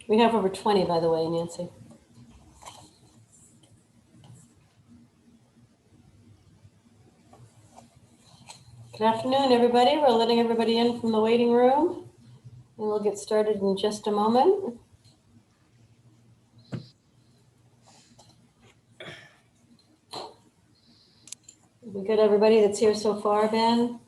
We have over 20, by the way, Nancy. Good afternoon, everybody. We're letting everybody in from the waiting room, and we'll get started in just a moment. We good, everybody that's here so far, Ben?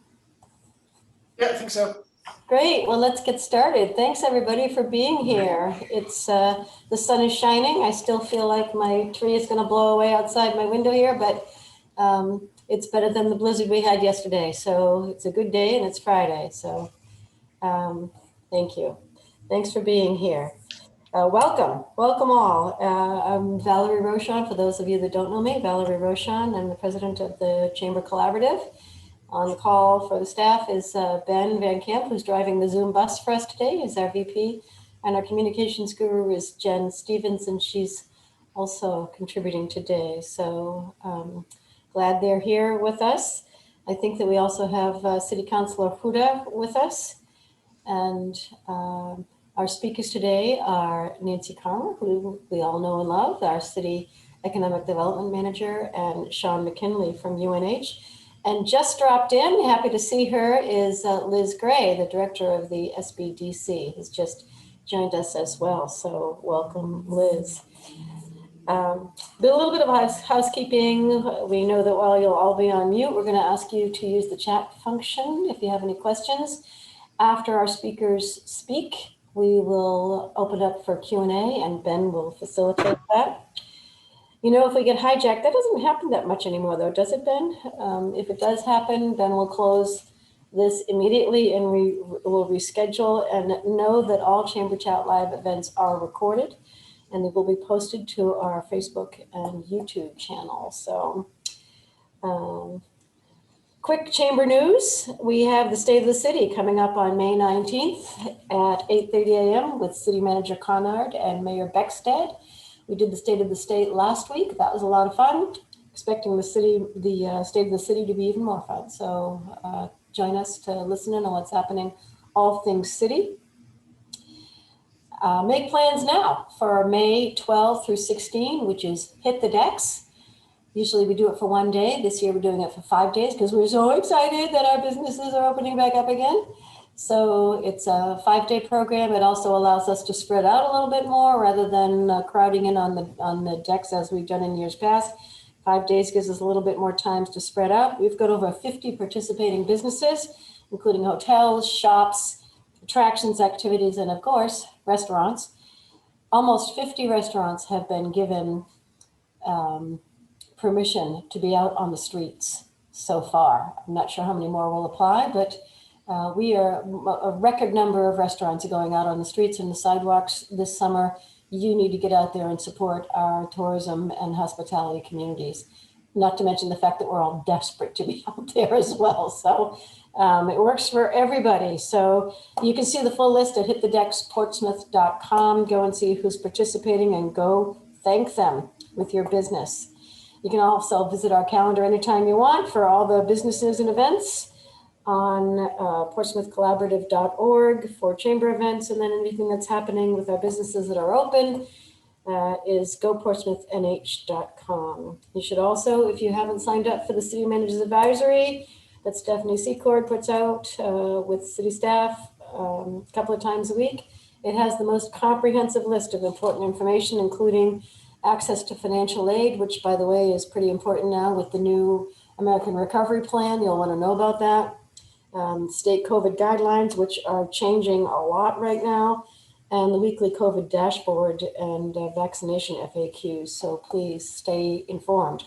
Yeah, I think so. Great. Well, let's get started. Thanks, everybody, for being here. It's the sun is shining. I still feel like my tree is going to blow away outside my window here, but it's better than the blizzard we had yesterday. So it's a good day, and it's Friday. So thank you. Thanks for being here. Welcome all. I'm Valerie Rochon. For those of you that don't know me, Valerie Rochon. I'm the president of the Chamber Collaborative. On the call for the staff is Ben Van Camp, who's driving the Zoom bus for us today. He's our VP. And our communications guru is Jen Stevens, and she's also contributing today. So glad they're here with us. I think that we also have City Councilor Huda with us. And our speakers today are Nancy Carmer, who we all know and love, our City Economic Development Manager, and Sean McKinley from UNH. And just dropped in, happy to see her, is Liz Gray, the director of the SBDC, who's just joined us as well. So welcome, Liz. A little bit of housekeeping. We know that while you'll all be on mute, we're going to ask you to use the chat function if you have any questions. After our speakers speak, we will open up for Q&A, and Ben will facilitate that. You know, if we get hijacked, that doesn't happen that much anymore, though, does it, Ben? If it does happen, then we'll close this immediately and we will reschedule. And know that all Chamber Chat Live events are recorded, and they will be posted to our Facebook and YouTube channel. So, quick Chamber news. We have the State of the City coming up on May 19th at 8:30 a.m. with City Manager Conard and Mayor Beckstead. We did the State of the State last week. That was a lot of fun. Expecting the State of the City to be even more fun. So join us to listen in on what's happening, all things city. Make plans now for May 12 through 16, which is Hit the Decks. Usually we do it for one day. This year we're doing it for 5 days because we're so excited that our businesses are opening back up again. So it's a 5-day program. It also allows us to spread out a little bit more rather than crowding in on the decks as we've done in years past. 5 days gives us a little bit more time to spread out. We've got over 50 participating businesses, including hotels, shops, attractions, activities, and of course, restaurants. Almost 50 restaurants have been given permission to be out on the streets so far. I'm not sure how many more will apply, but we are a record number of restaurants are going out on the streets and the sidewalks this summer. You need to get out there and support our tourism and hospitality communities. Not to mention the fact that we're all desperate to be out there as well. So it works for everybody. So you can see the full list at hitthedecksportsmouth.com. Go and see who's participating and go thank them with your business. You can also visit our calendar anytime you want for all the businesses and events on portsmouthcollaborative.org for chamber events, and then anything that's happening with our businesses that are open is goportsmouthnh.com. You should also, if you haven't signed up for the City Managers Advisory that Stephanie Secord puts out with city staff a couple of times a week, it has the most comprehensive list of important information, including access to financial aid, which, by the way, is pretty important now with the new American Recovery Plan. You'll want to know about that. State COVID guidelines, which are changing a lot right now, and the weekly COVID dashboard and vaccination FAQs. So please stay informed.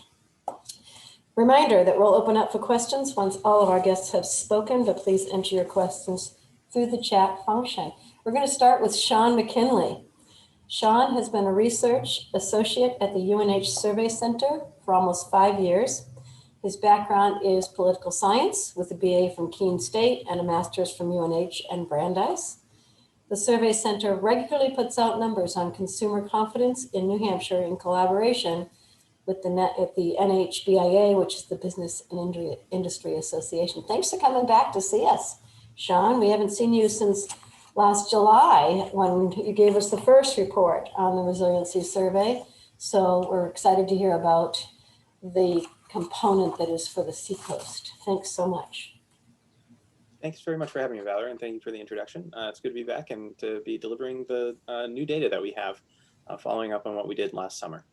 Reminder that we'll open up for questions once all of our guests have spoken, but please enter your questions through the chat function. We're going to start with Sean McKinley. Sean has been a research associate at the UNH Survey Center for almost 5 years. His background is political science with a BA from Keene State and a master's from UNH and Brandeis. The Survey Center regularly puts out numbers on consumer confidence in New Hampshire in collaboration with the NHBIA, which is the Business and Industry Association. Thanks for coming back to see us, Sean. We haven't seen you since last July when you gave us the first report on the resiliency survey. So we're excited to hear about the component that is for the Seacoast. Thanks so much. Thanks very much for having me, Valerie, and thank you for the introduction. It's good to be back and to be delivering the new data that we have following up on what we did last summer.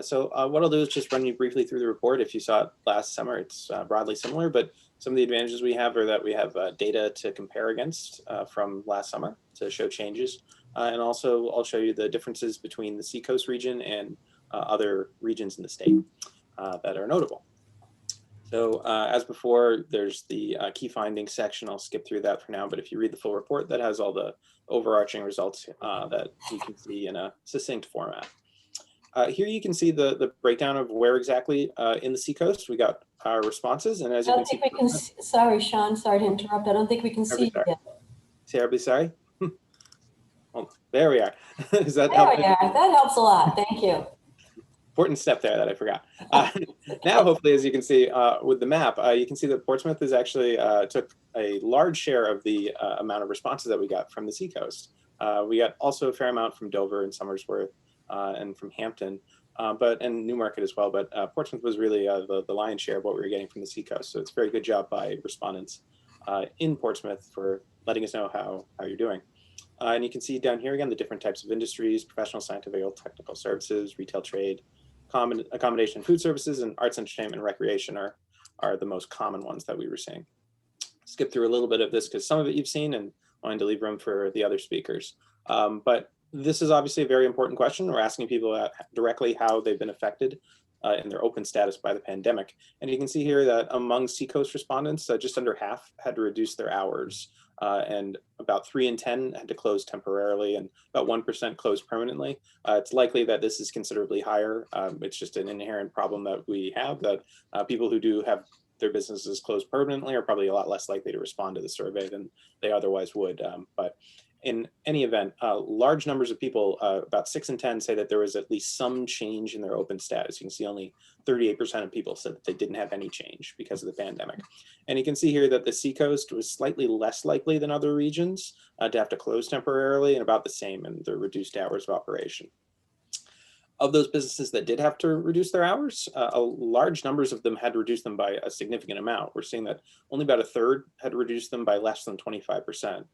So what I'll do is just run you briefly through the report. If you saw it last summer, it's broadly similar, but some of the advantages we have are that we have data to compare against from last summer to show changes. And also I'll show you the differences between the Seacoast region and other regions in the state that are notable. So as before, there's the key findings section. I'll skip through that for now, but if you read the full report, that has all the overarching results that you can see in a succinct format. Here you can see the breakdown of where exactly in the Seacoast we got our responses, and as you can see, sorry, Sean, sorry to interrupt. I don't think we can see you yet. Terribly sorry. Well, there we are. Does that there help? we are. That helps a lot. Thank you. Important step there that I forgot. Now, hopefully, as you can see with the map, you can see that Portsmouth is actually took a large share of the amount of responses that we got from the Seacoast. We got also a fair amount from Dover and Somersworth and from Hampton, and Newmarket as well. But Portsmouth was really the lion's share of what we were getting from the Seacoast. So it's a very good job by respondents in Portsmouth for letting us know how you're doing. And you can see down here again the different types of industries: professional, scientific, technical services, retail, trade, accommodation, food services, and arts, entertainment, and recreation are the most common ones that we were seeing. Skip through a little bit of this because some of it you've seen and wanting to leave room for the other speakers. But this is obviously a very important question. We're asking people directly how they've been affected in their open status by the pandemic. And you can see here that among Seacoast respondents, just under half had to reduce their hours, and about 3 in 10 had to close temporarily, and about 1% closed permanently. It's likely that this is considerably higher. It's just an inherent problem that we have, that people who do have their businesses closed permanently are probably a lot less likely to respond to the survey than they otherwise would. But in any event, large numbers of people, about 6 in 10, say that there was at least some change in their open status. You can see only 38% of people said that they didn't have any change because of the pandemic. And you can see here that the Seacoast was slightly less likely than other regions to have to close temporarily, and about the same in the reduced hours of operation. Of those businesses that did have to reduce their hours, large numbers of them had to reduce them by a significant amount. We're seeing that only about a third had to reduce them by less than 25%.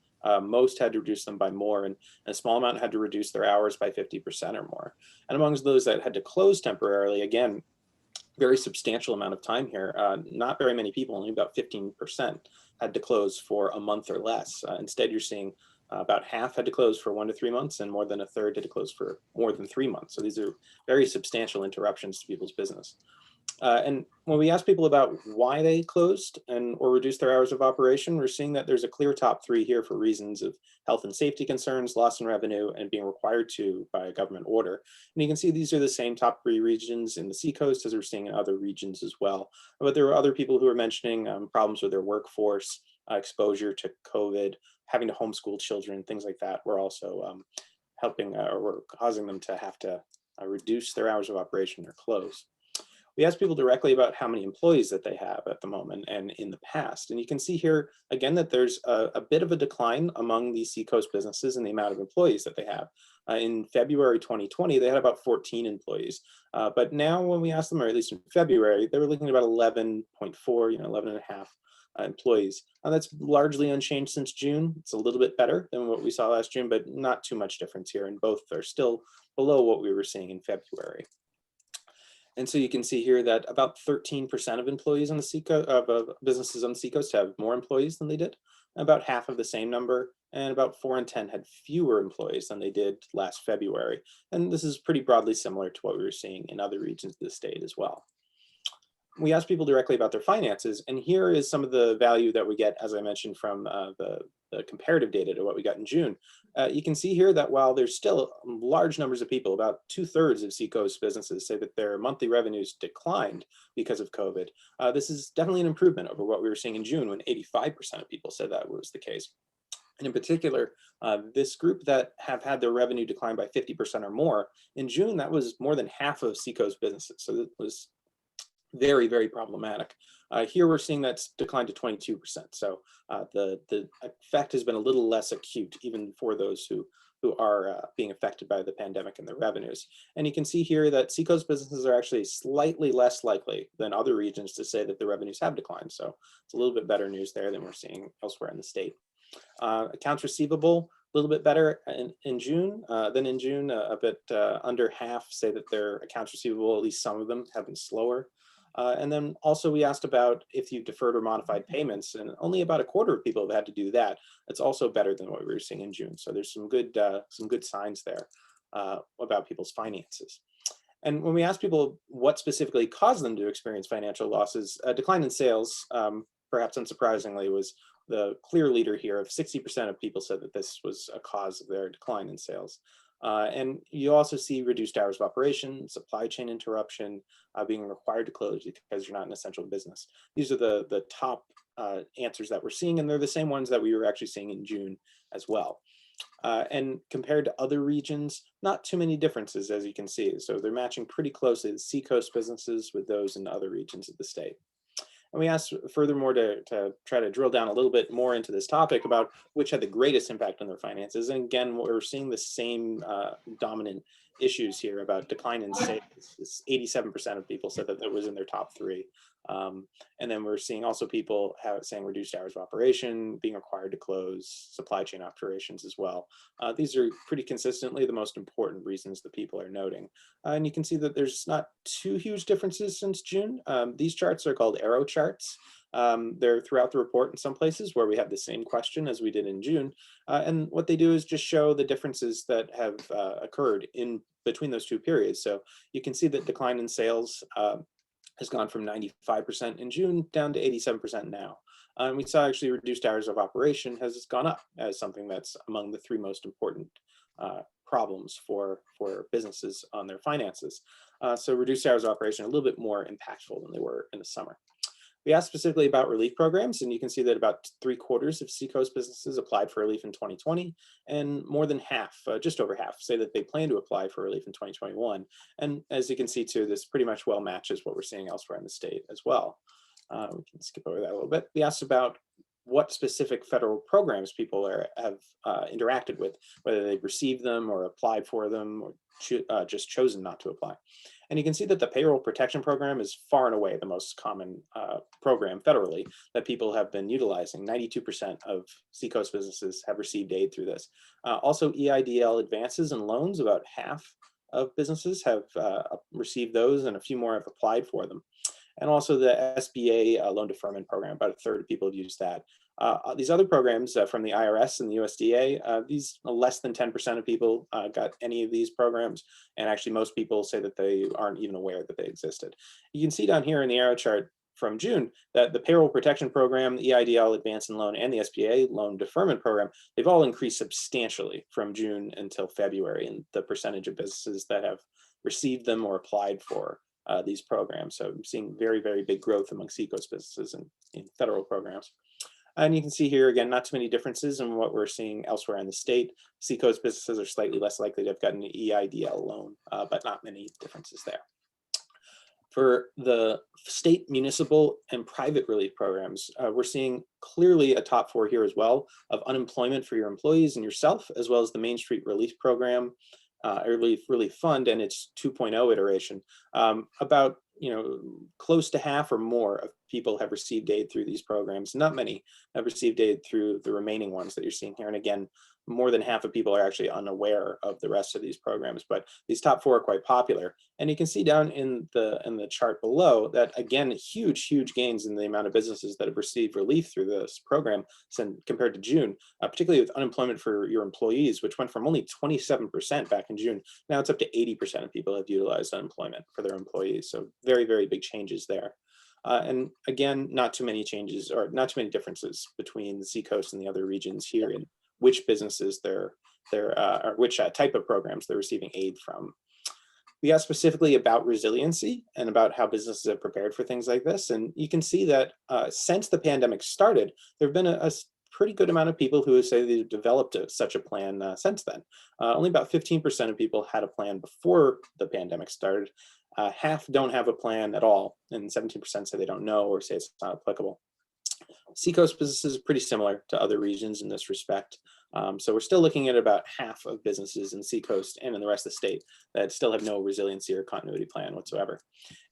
Most had to reduce them by more, and a small amount had to reduce their hours by 50% or more. And amongst those that had to close temporarily, again, very substantial amount of time here. Not very many people, only about 15% had to close for a month or less. Instead, you're seeing about half had to close for 1 to 3 months, and more than a third had to close for more than 3 months. So these are very substantial interruptions to people's business. And when we ask people about why they closed or reduced their hours of operation, we're seeing that there's a clear top 3 here for reasons of health and safety concerns, loss in revenue, and being required to by a government order. And you can see these are the same top 3 regions in the Seacoast as we're seeing in other regions as well. But there were other people who were mentioning problems with their workforce, exposure to COVID, having to homeschool children, things like that. We're also helping or causing them to have to reduce their hours of operation or close. We asked people directly about how many employees that they have at the moment and in the past. And you can see here, again, that there's a bit of a decline among these Seacoast businesses and the amount of employees that they have. In February 2020, they had about 14 employees. But now when we asked them, or at least in February, they were looking at about 11.4, 11 and a half employees. That's largely unchanged since June. It's a little bit better than what we saw last June, but not too much difference here. And both are still below what we were seeing in February. And so you can see here that about 13% of employees on the Seacoast, businesses on the Seacoast have more employees than they did. About half of the same number, and about 4 in 10 had fewer employees than they did last February. And this is pretty broadly similar to what we were seeing in other regions of the state as well. We asked people directly about their finances, and here is some of the value that we get, as I mentioned, from the comparative data to what we got in June. You can see here that while there's still large numbers of people, about 2/3 of Seacoast businesses say that their monthly revenues declined because of COVID. This is definitely an improvement over what we were seeing in June, when 85% of people said that was the case. And in particular, this group that have had their revenue decline by 50% or more, in June, that was more than half of Seacoast businesses. So it was very, very problematic. Here we're seeing that's declined to 22%. So the effect has been a little less acute, even for those who are being affected by the pandemic and their revenues. And you can see here that Seacoast businesses are actually slightly less likely than other regions to say that the revenues have declined. So it's a little bit better news there than we're seeing elsewhere in the state. Accounts receivable, a little bit better in June than in June. A bit under half say that their accounts receivable, at least some of them, have been slower. And then also we asked about if you've deferred or modified payments, and only about a quarter of people have had to do that. It's also better than what we were seeing in June. So there's some good signs there about people's finances. And when we asked people what specifically caused them to experience financial losses, a decline in sales, perhaps unsurprisingly, was the clear leader here. Of 60% of people said that this was a cause of their decline in sales. And you also see reduced hours of operation, supply chain interruption, being required to close because you're not an essential business. These are the top answers that we're seeing, and they're the same ones that we were actually seeing in June as well. And compared to other regions, not too many differences, as you can see. So they're matching pretty closely the Seacoast businesses with those in other regions of the state. And we asked furthermore to try to drill down a little bit more into this topic about which had the greatest impact on their finances. And again, we're seeing the same dominant issues here about decline in sales. 87% of people said that that was in their top three. And then we're seeing also people saying reduced hours of operation, being required to close, supply chain operations as well. These are pretty consistently the most important reasons that people are noting. And you can see that there's not too huge differences since June. These charts are called arrow charts. They're throughout the report in some places where we have the same question as we did in June. And what they do is just show the differences that have occurred in between those two periods. So you can see that decline in sales has gone from 95% in June down to 87% now. We saw actually reduced hours of operation has gone up as something that's among the three most important problems for businesses on their finances. So reduced hours of operation are a little bit more impactful than they were in the summer. We asked specifically about relief programs, and you can see that about 3/4 of Seacoast businesses applied for relief in 2020, and more than half, just over half, say that they plan to apply for relief in 2021. And as you can see too, this pretty much well matches what we're seeing elsewhere in the state as well. We can skip over that a little bit. We asked about what specific federal programs people have interacted with, whether they've received them or applied for them or just chosen not to apply. And you can see that the payroll protection program is far and away the most common program federally that people have been utilizing. 92% of Seacoast businesses have received aid through this. Also EIDL advances and loans, about half of businesses have received those, and a few more have applied for them. And also the SBA loan deferment program, about 1/3 of people have used that. These other programs from the IRS and the USDA, these less than 10% of people got any of these programs. And actually most people say that they aren't even aware that they existed. You can see down here in the arrow chart from June that the payroll protection program, the EIDL advance and loan, and the SBA loan deferment program, they've all increased substantially from June until February in the percentage of businesses that have received them or applied for these programs. So I'm seeing very, very big growth among Seacoast businesses in federal programs. And you can see here, again, not too many differences in what we're seeing elsewhere in the state. Seacoast businesses are slightly less likely to have gotten an EIDL loan, but not many differences there. For the state, municipal, and private relief programs, we're seeing clearly a top 4 here as well of unemployment for your employees and yourself, as well as the Main Street Relief Program, relief fund and its 2.0 iteration. About close to half or more of people have received aid through these programs. Not many have received aid through the remaining ones that you're seeing here. And again, more than half of people are actually unaware of the rest of these programs, but these top 4 are quite popular. And you can see down in the chart below that, again, huge gains in the amount of businesses that have received relief through this program compared to June, particularly with unemployment for your employees, which went from only 27% back in June. Now it's up to 80% of people have utilized unemployment for their employees. So very, very big changes there. And again, not too many changes or not too many differences between the Seacoast and the other regions here in which businesses or which type of programs they're receiving aid from. We asked specifically about resiliency and about how businesses have prepared for things like this. And you can see that since the pandemic started, there have been a pretty good amount of people who say they've developed such a plan since then. Only about 15% of people had a plan before the pandemic started. Half don't have a plan at all, and 17% say they don't know or say it's not applicable. Seacoast businesses are pretty similar to other regions in this respect. So we're still looking at about half of businesses in Seacoast and in the rest of the state that still have no resiliency or continuity plan whatsoever.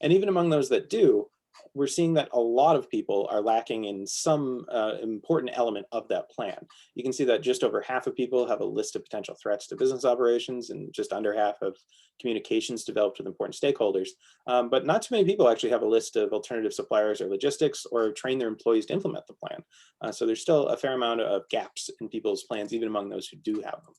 And even among those that do, we're seeing that a lot of people are lacking in some important element of that plan. You can see that just over half of people have a list of potential threats to business operations, and just under half of communications developed with important stakeholders. But not too many people actually have a list of alternative suppliers or logistics, or train their employees to implement the plan. So there's still a fair amount of gaps in people's plans, even among those who do have them.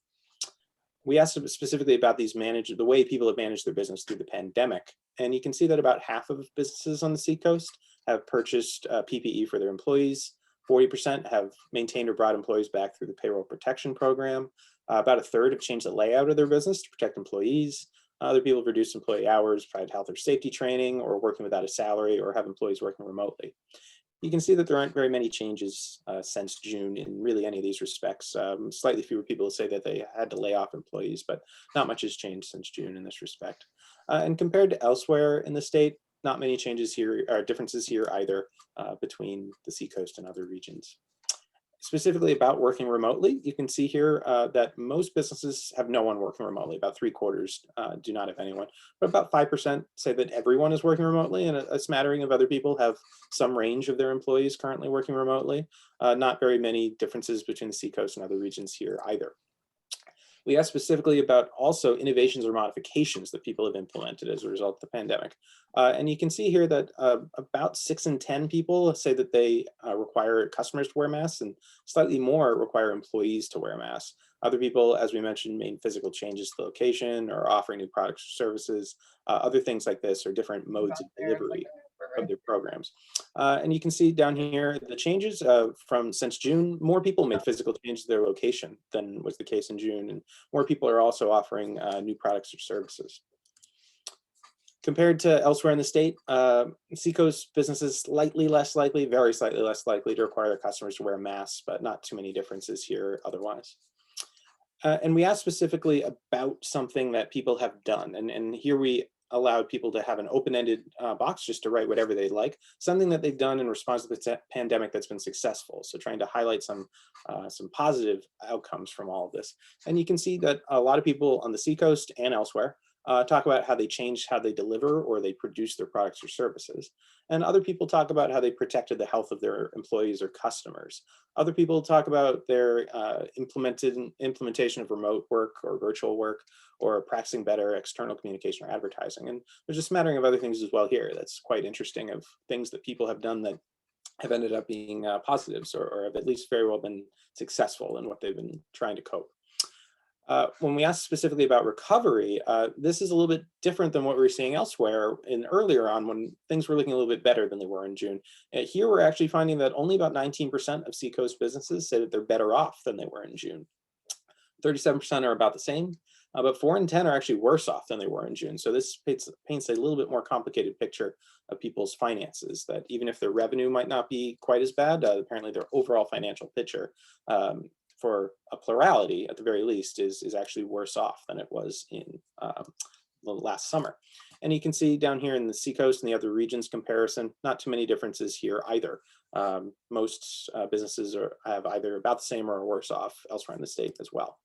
We asked specifically about the way people have managed their business through the pandemic. And you can see that about half of businesses on the Seacoast have purchased PPE for their employees. 40% have maintained or brought employees back through the payroll protection program. About a third have changed the layout of their business to protect employees. Other people have reduced employee hours, provide health or safety training, or working without a salary, or have employees working remotely. You can see that there aren't very many changes since June in really any of these respects. Slightly fewer people say that they had to lay off employees, but not much has changed since June in this respect. And compared to elsewhere in the state, not many changes here or differences here either between the Seacoast and other regions. Specifically about working remotely, you can see here that most businesses have no one working remotely. About 3/4 do not have anyone, but about 5% say that everyone is working remotely, and a smattering of other people have some range of their employees currently working remotely. Not very many differences between the Seacoast and other regions here either. We asked specifically about also innovations or modifications that people have implemented as a result of the pandemic. And you can see here that about 6 in 10 people say that they require customers to wear masks, and slightly more require employees to wear masks. Other people, as we mentioned, made physical changes to the location or offering new products or services, other things like this, or different modes of delivery of their programs. And you can see down here the changes from since June. More people made physical changes to their location than was the case in June, and more people are also offering new products or services. Compared to elsewhere in the state, Seacoast businesses slightly less likely, very slightly less likely to require their customers to wear masks, but not too many differences here otherwise. And we asked specifically about something that people have done, and here we allowed people to have an open-ended box just to write whatever they like, something that they've done in response to the pandemic that's been successful. So trying to highlight some positive outcomes from all of this. And you can see that a lot of people on the Seacoast and elsewhere talk about how they changed how they deliver or they produce their products or services. And other people talk about how they protected the health of their employees or customers. Other people talk about their implementation of remote work or virtual work, or practicing better external communication or advertising. And there's a smattering of other things as well here that's quite interesting, of things that people have done that have ended up being positives, or have at least very well been successful in what they've been trying to cope. When we asked specifically about recovery, this is a little bit different than what we were seeing elsewhere earlier on, when things were looking a little bit better than they were in June. Here we're actually finding that only about 19% of Seacoast businesses say that they're better off than they were in June. 37% are about the same, but 4 in 10 are actually worse off than they were in June. So this paints a little bit more complicated picture of people's finances, that even if their revenue might not be quite as bad, apparently their overall financial picture, for a plurality at the very least, is actually worse off than it was in last summer. And you can see down here in the Seacoast and the other regions comparison, not too many differences here either. Most businesses have either about the same or worse off elsewhere in the state as well.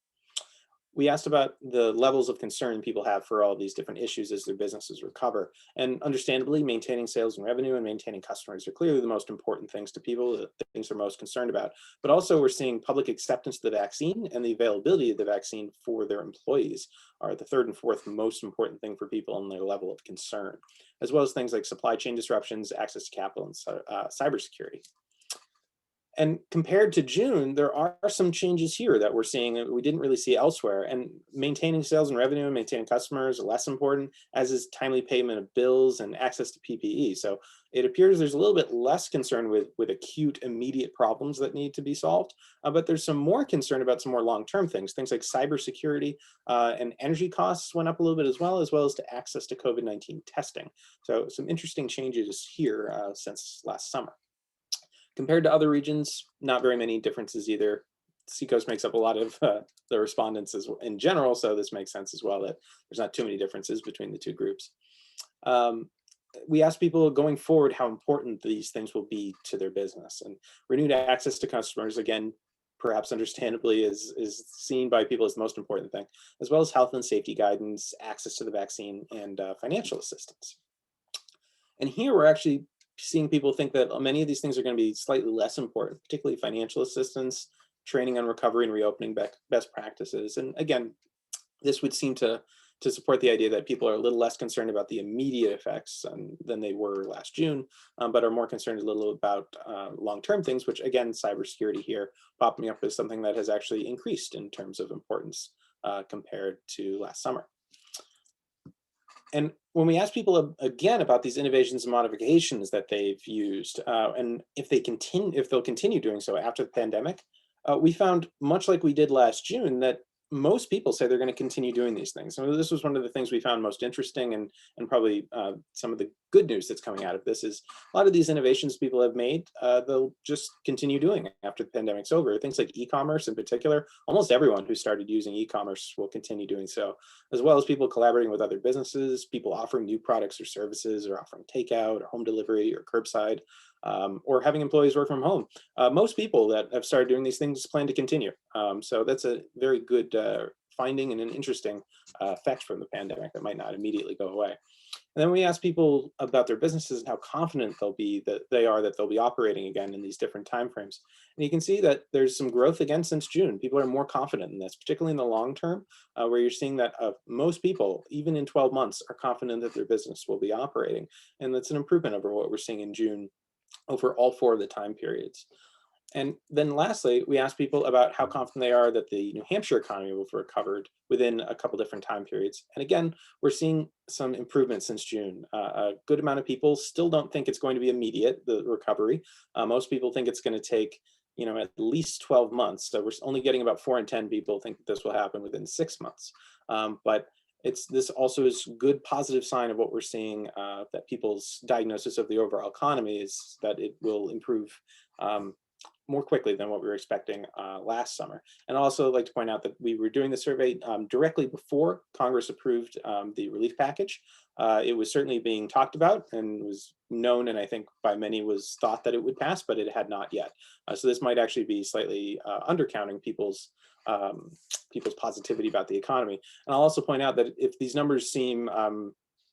We asked about the levels of concern people have for all these different issues as their businesses recover. And understandably, maintaining sales and revenue and maintaining customers are clearly the most important things to people, the things they're most concerned about. But also we're seeing public acceptance of the vaccine and the availability of the vaccine for their employees are the third and fourth most important thing for people on their level of concern, as well as things like supply chain disruptions, access to capital, and cybersecurity. And compared to June, there are some changes here that we're seeing that we didn't really see elsewhere. And maintaining sales and revenue and maintaining customers are less important, as is timely payment of bills and access to PPE. So it appears there's a little bit less concern with acute, immediate problems that need to be solved. But there's some more concern about some more long-term things like cybersecurity, and energy costs went up a little bit as well as to access to COVID-19 testing. So some interesting changes here since last summer. Compared to other regions, not very many differences either. Seacoast makes up a lot of the respondents in general, so this makes sense as well that there's not too many differences between the two groups. we asked people going forward how important these things will be to their business. And renewed access to customers, again, perhaps understandably, is seen by people as the most important thing, as well as health and safety guidance, access to the vaccine, and financial assistance. And here we're actually seeing people think that many of these things are going to be slightly less important, particularly financial assistance, training on recovery and reopening best practices. And again, this would seem to support the idea that people are a little less concerned about the immediate effects than they were last June, but are more concerned a little about long-term things, which again, cybersecurity here popping up as something that has actually increased in terms of importance compared to last summer. And when we ask people again about these innovations and modifications that they've used, and if they'll continue doing so after the pandemic, we found, much like we did last June, that most people say they're going to continue doing these things. So this was one of the things we found most interesting, and probably some of the good news that's coming out of this is a lot of these innovations people have made, they'll just continue doing after the pandemic's over. Things like e-commerce in particular, almost everyone who started using e-commerce will continue doing so, as well as people collaborating with other businesses, people offering new products or services, or offering takeout or home delivery or curbside, or having employees work from home. Most people that have started doing these things plan to continue. So that's a very good finding and an interesting effect from the pandemic that might not immediately go away. And then we ask people about their businesses and how confident they'll be that they'll be operating again in these different timeframes. And you can see that there's some growth again since June. People are more confident in this, particularly in the long term, where you're seeing that most people, even in 12 months, are confident that their business will be operating. And that's an improvement over what we're seeing in June over all 4 of the time periods. And then lastly, we asked people about how confident they are that the New Hampshire economy will have recovered within a couple different time periods. And again, we're seeing some improvement since June. A good amount of people still don't think it's going to be immediate, the recovery. Most people think it's going to take, at least 12 months. So we're only getting about 4 in 10 people think that this will happen within 6 months. But this also is good positive sign of what we're seeing, that people's diagnosis of the overall economy is that it will improve more quickly than what we were expecting last summer. And also I'd like to point out that we were doing the survey directly before Congress approved the relief package. It was certainly being talked about and was known, and I think by many was thought that it would pass, but it had not yet. So this might actually be slightly undercounting people's positivity about the economy. And I'll also point out that if these numbers seem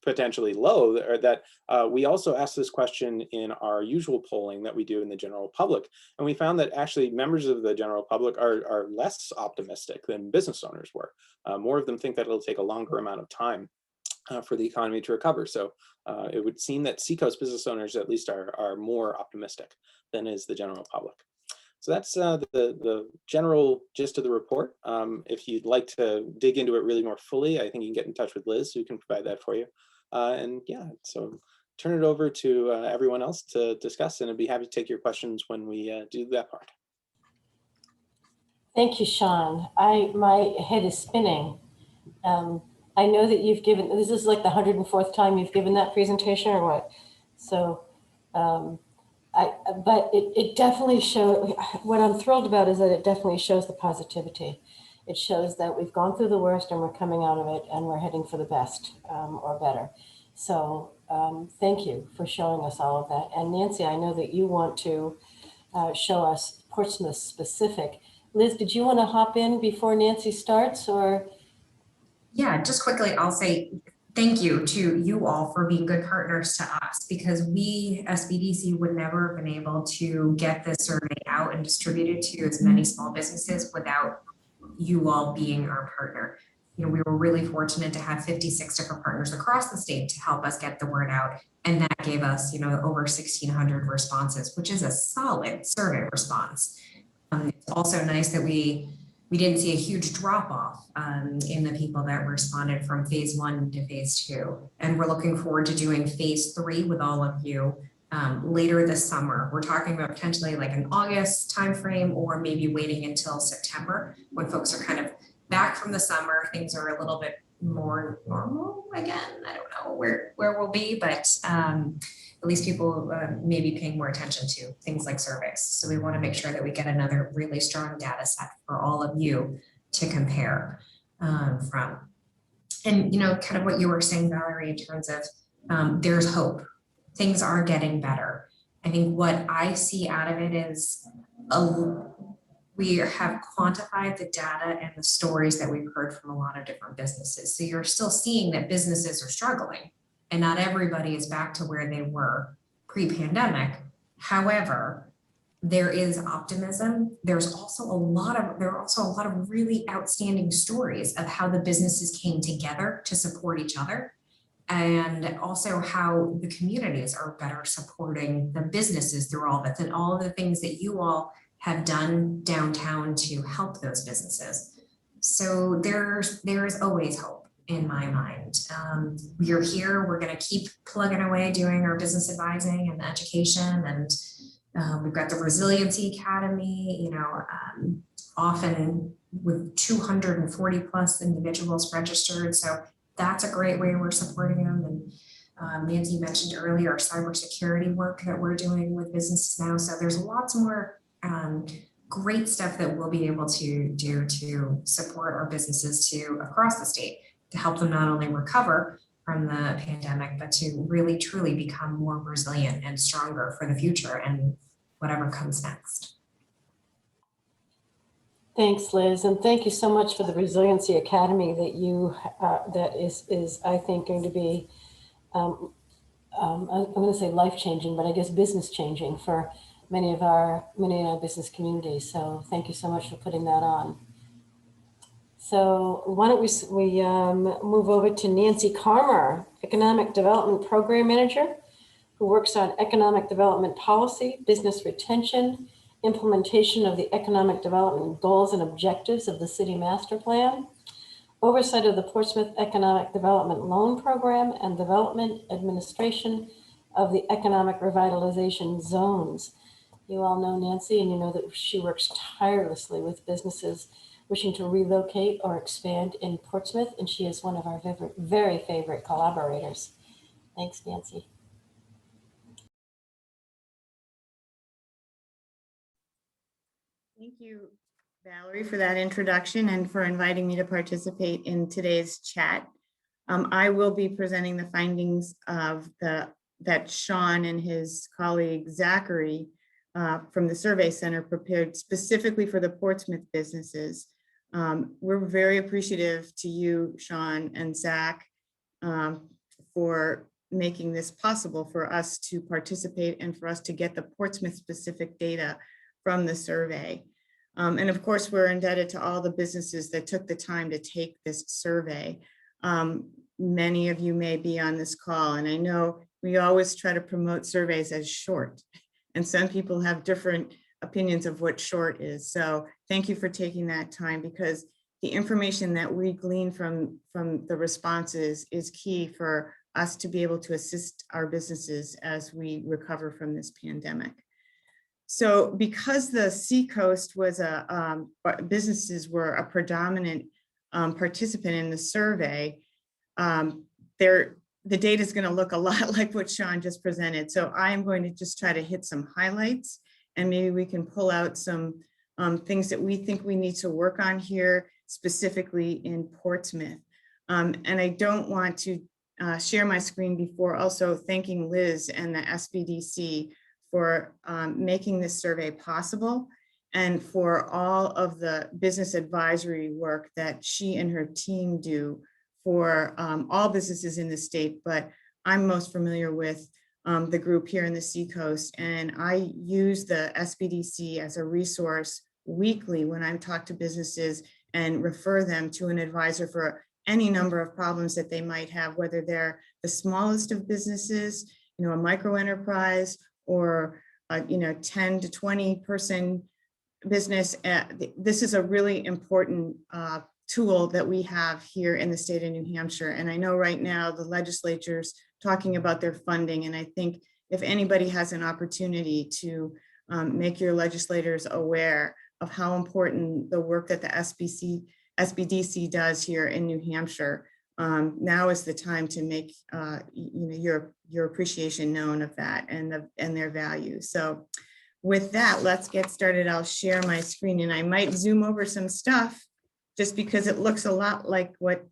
potentially low, or that we also asked this question in our usual polling that we do in the general public, and we found that actually members of the general public are less optimistic than business owners were. More of them think that it'll take a longer amount of time for the economy to recover. So it would seem that Seacoast business owners at least are more optimistic than is the general public. So that's the general gist of the report. If you'd like to dig into it really more fully, I think you can get in touch with Liz, who can provide that for you. And yeah, so turn it over to everyone else to discuss, and I'd be happy to take your questions when we do that part. Thank you, Sean. My head is spinning. I know that you've given, this is like the 104th time you've given that presentation or what? So, but it definitely shows, what I'm thrilled about is that it definitely shows the positivity. It shows that we've gone through the worst and we're coming out of it and we're heading for the best or better. So thank you for showing us all of that. And Nancy, I know that you want to show us Portsmouth specific. Liz, did you want to hop in before Nancy starts, or? Yeah, just quickly, I'll say thank you to you all for being good partners to us, because we, SBDC, would never have been able to get this survey out and distributed to as many small businesses without you all being our partner. We were really fortunate to have 56 different partners across the state to help us get the word out. And that gave us, over 1,600 responses, which is a solid survey response. It's also nice that we didn't see a huge drop off in the people that responded from phase 1 to phase 2. And we're looking forward to doing phase 3 with all of you later this summer. We're talking about potentially like an August timeframe, or maybe waiting until September when folks are kind of back from the summer. Things are a little bit more normal again. I don't know where we'll be, but at least people may be paying more attention to things like surveys. So we want to make sure that we get another really strong data set for all of you to compare from. And, kind of what you were saying, Valerie, in terms of there's hope. Things are getting better. I think what I see out of it is we have quantified the data and the stories that we've heard from a lot of different businesses. So you're still seeing that businesses are struggling and not everybody is back to where they were pre-pandemic. However, there is optimism. There are also a lot of really outstanding stories of how the businesses came together to support each other, and also how the communities are better supporting the businesses through all that, and all of the things that you all have done downtown to help those businesses. So there is always hope in my mind. We're here, we're going to keep plugging away doing our business advising and education, and we've got the Resiliency Academy, often with 240 plus individuals registered. So that's a great way we're supporting them. And Nancy mentioned earlier our cybersecurity work that we're doing with businesses now. So there's lots more great stuff that we'll be able to do to support our businesses across the state to help them not only recover from the pandemic, but to really truly become more resilient and stronger for the future and whatever comes next. Thanks, Liz, and thank you so much for the Resiliency Academy that is I think going to be I'm going to say life-changing, but I guess business-changing for many of our business communities. So thank you so much for putting that on. So why don't we move over to Nancy Carmer, Economic Development Program Manager, who works on economic development policy, business retention, implementation of the economic development goals and objectives of the city master plan, oversight of the Portsmouth Economic Development Loan Program, and development administration of the economic revitalization zones. You all know Nancy, and you know that she works tirelessly with businesses wishing to relocate or expand in Portsmouth, and she is one of our very favorite collaborators. Thanks, Nancy. Thank you, Valerie, for that introduction and for inviting me to participate in today's chat. I will be presenting the findings of that Sean and his colleague Zachary from the Survey Center prepared specifically for the Portsmouth businesses. We're very appreciative to you, Sean and Zach, for making this possible for us to participate and for us to get the Portsmouth specific data from the survey. And of course, we're indebted to all the businesses that took the time to take this survey. Many of you may be on this call, and I know we always try to promote surveys as short, and some people have different opinions of what short is. So thank you for taking that time, because the information that we glean from the responses is key for us to be able to assist our businesses as we recover from this pandemic. So because the Seacoast was businesses were a predominant participant in the survey, the data is going to look a lot like what Sean just presented. So I am going to just try to hit some highlights, and maybe we can pull out some things that we think we need to work on here, specifically in Portsmouth. And I don't want to share my screen before also thanking Liz and the SBDC for making this survey possible, and for all of the business advisory work that she and her team do for all businesses in the state. But I'm most familiar with the group here in the Seacoast, and I use the SBDC as a resource weekly when I talk to businesses and refer them to an advisor for any number of problems that they might have, whether they're the smallest of businesses, a micro enterprise, or 10 to 20 person business. This is a really important tool that we have here in the state of New Hampshire. And I know right now the legislature's talking about their funding. And I think if anybody has an opportunity to make your legislators aware of how important the work that the SBDC does here in New Hampshire, now is the time to make your appreciation known of that and their value. So with that, let's get started. I'll share my screen, and I might zoom over some stuff just because it looks a lot like what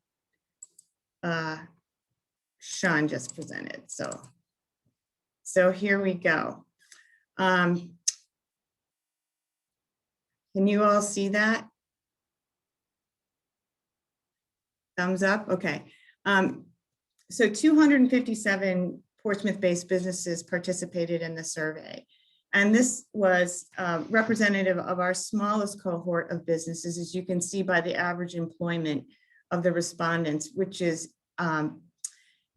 Sean just presented. So here we go. Can you all see that? Thumbs up, okay. So 257 Portsmouth-based businesses participated in the survey. And this was representative of our smallest cohort of businesses, as you can see by the average employment of the respondents, which is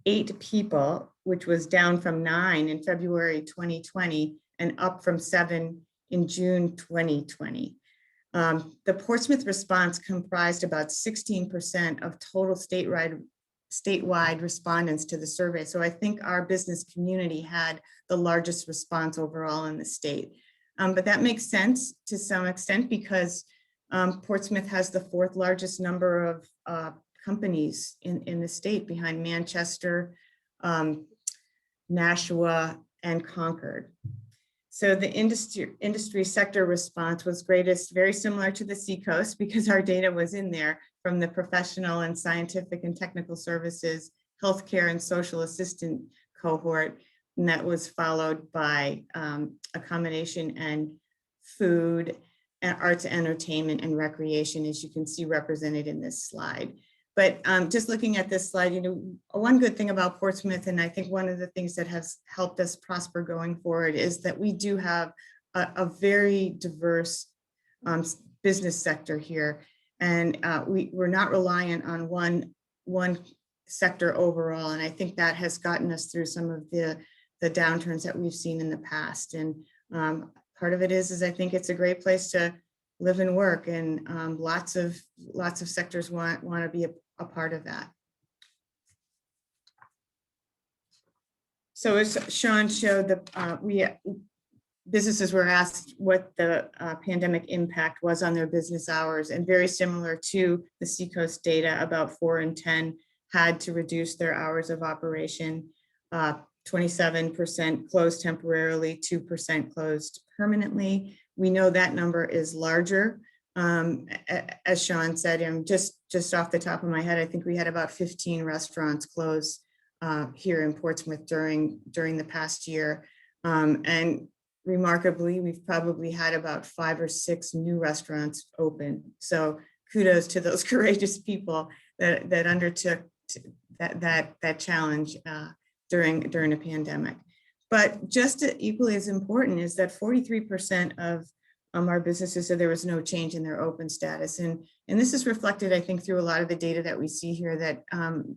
8 people, which was down from 9 in February 2020 and up from 7 in June 2020. The Portsmouth response comprised about 16% of total statewide respondents to the survey. So I think our business community had the largest response overall in the state. But that makes sense to some extent because Portsmouth has the 4th largest number of companies in the state, behind Manchester, Nashua, and Concord. So the industry sector response was greatest, very similar to the Seacoast, because our data was in there from the professional and scientific and technical services, healthcare and social assistant cohort, and that was followed by accommodation and food, and arts, entertainment, and recreation, as you can see represented in this slide. But just looking at this slide, you know, one good thing about Portsmouth, and I think one of the things that has helped us prosper going forward, is that we do have a very diverse business sector here. And we're not reliant on one sector overall. And I think that has gotten us through some of the downturns that we've seen in the past. And part of it is I think it's a great place to live and work, and lots of sectors want to be a part of that. So as Sean showed, businesses were asked what the pandemic impact was on their business hours, and very similar to the Seacoast data, about 4 in 10 had to reduce their hours of operation. 27% closed temporarily, 2% closed permanently. We know that number is larger. As Sean said, just off the top of my head, I think we had about 15 restaurants close here in Portsmouth during the past year. And remarkably, we've probably had about 5 or 6 new restaurants open. So kudos to those courageous people that undertook that challenge during a pandemic. But just equally as important is that 43% of our businesses said there was no change in their open status. And this is reflected, I think, through a lot of the data that we see here, that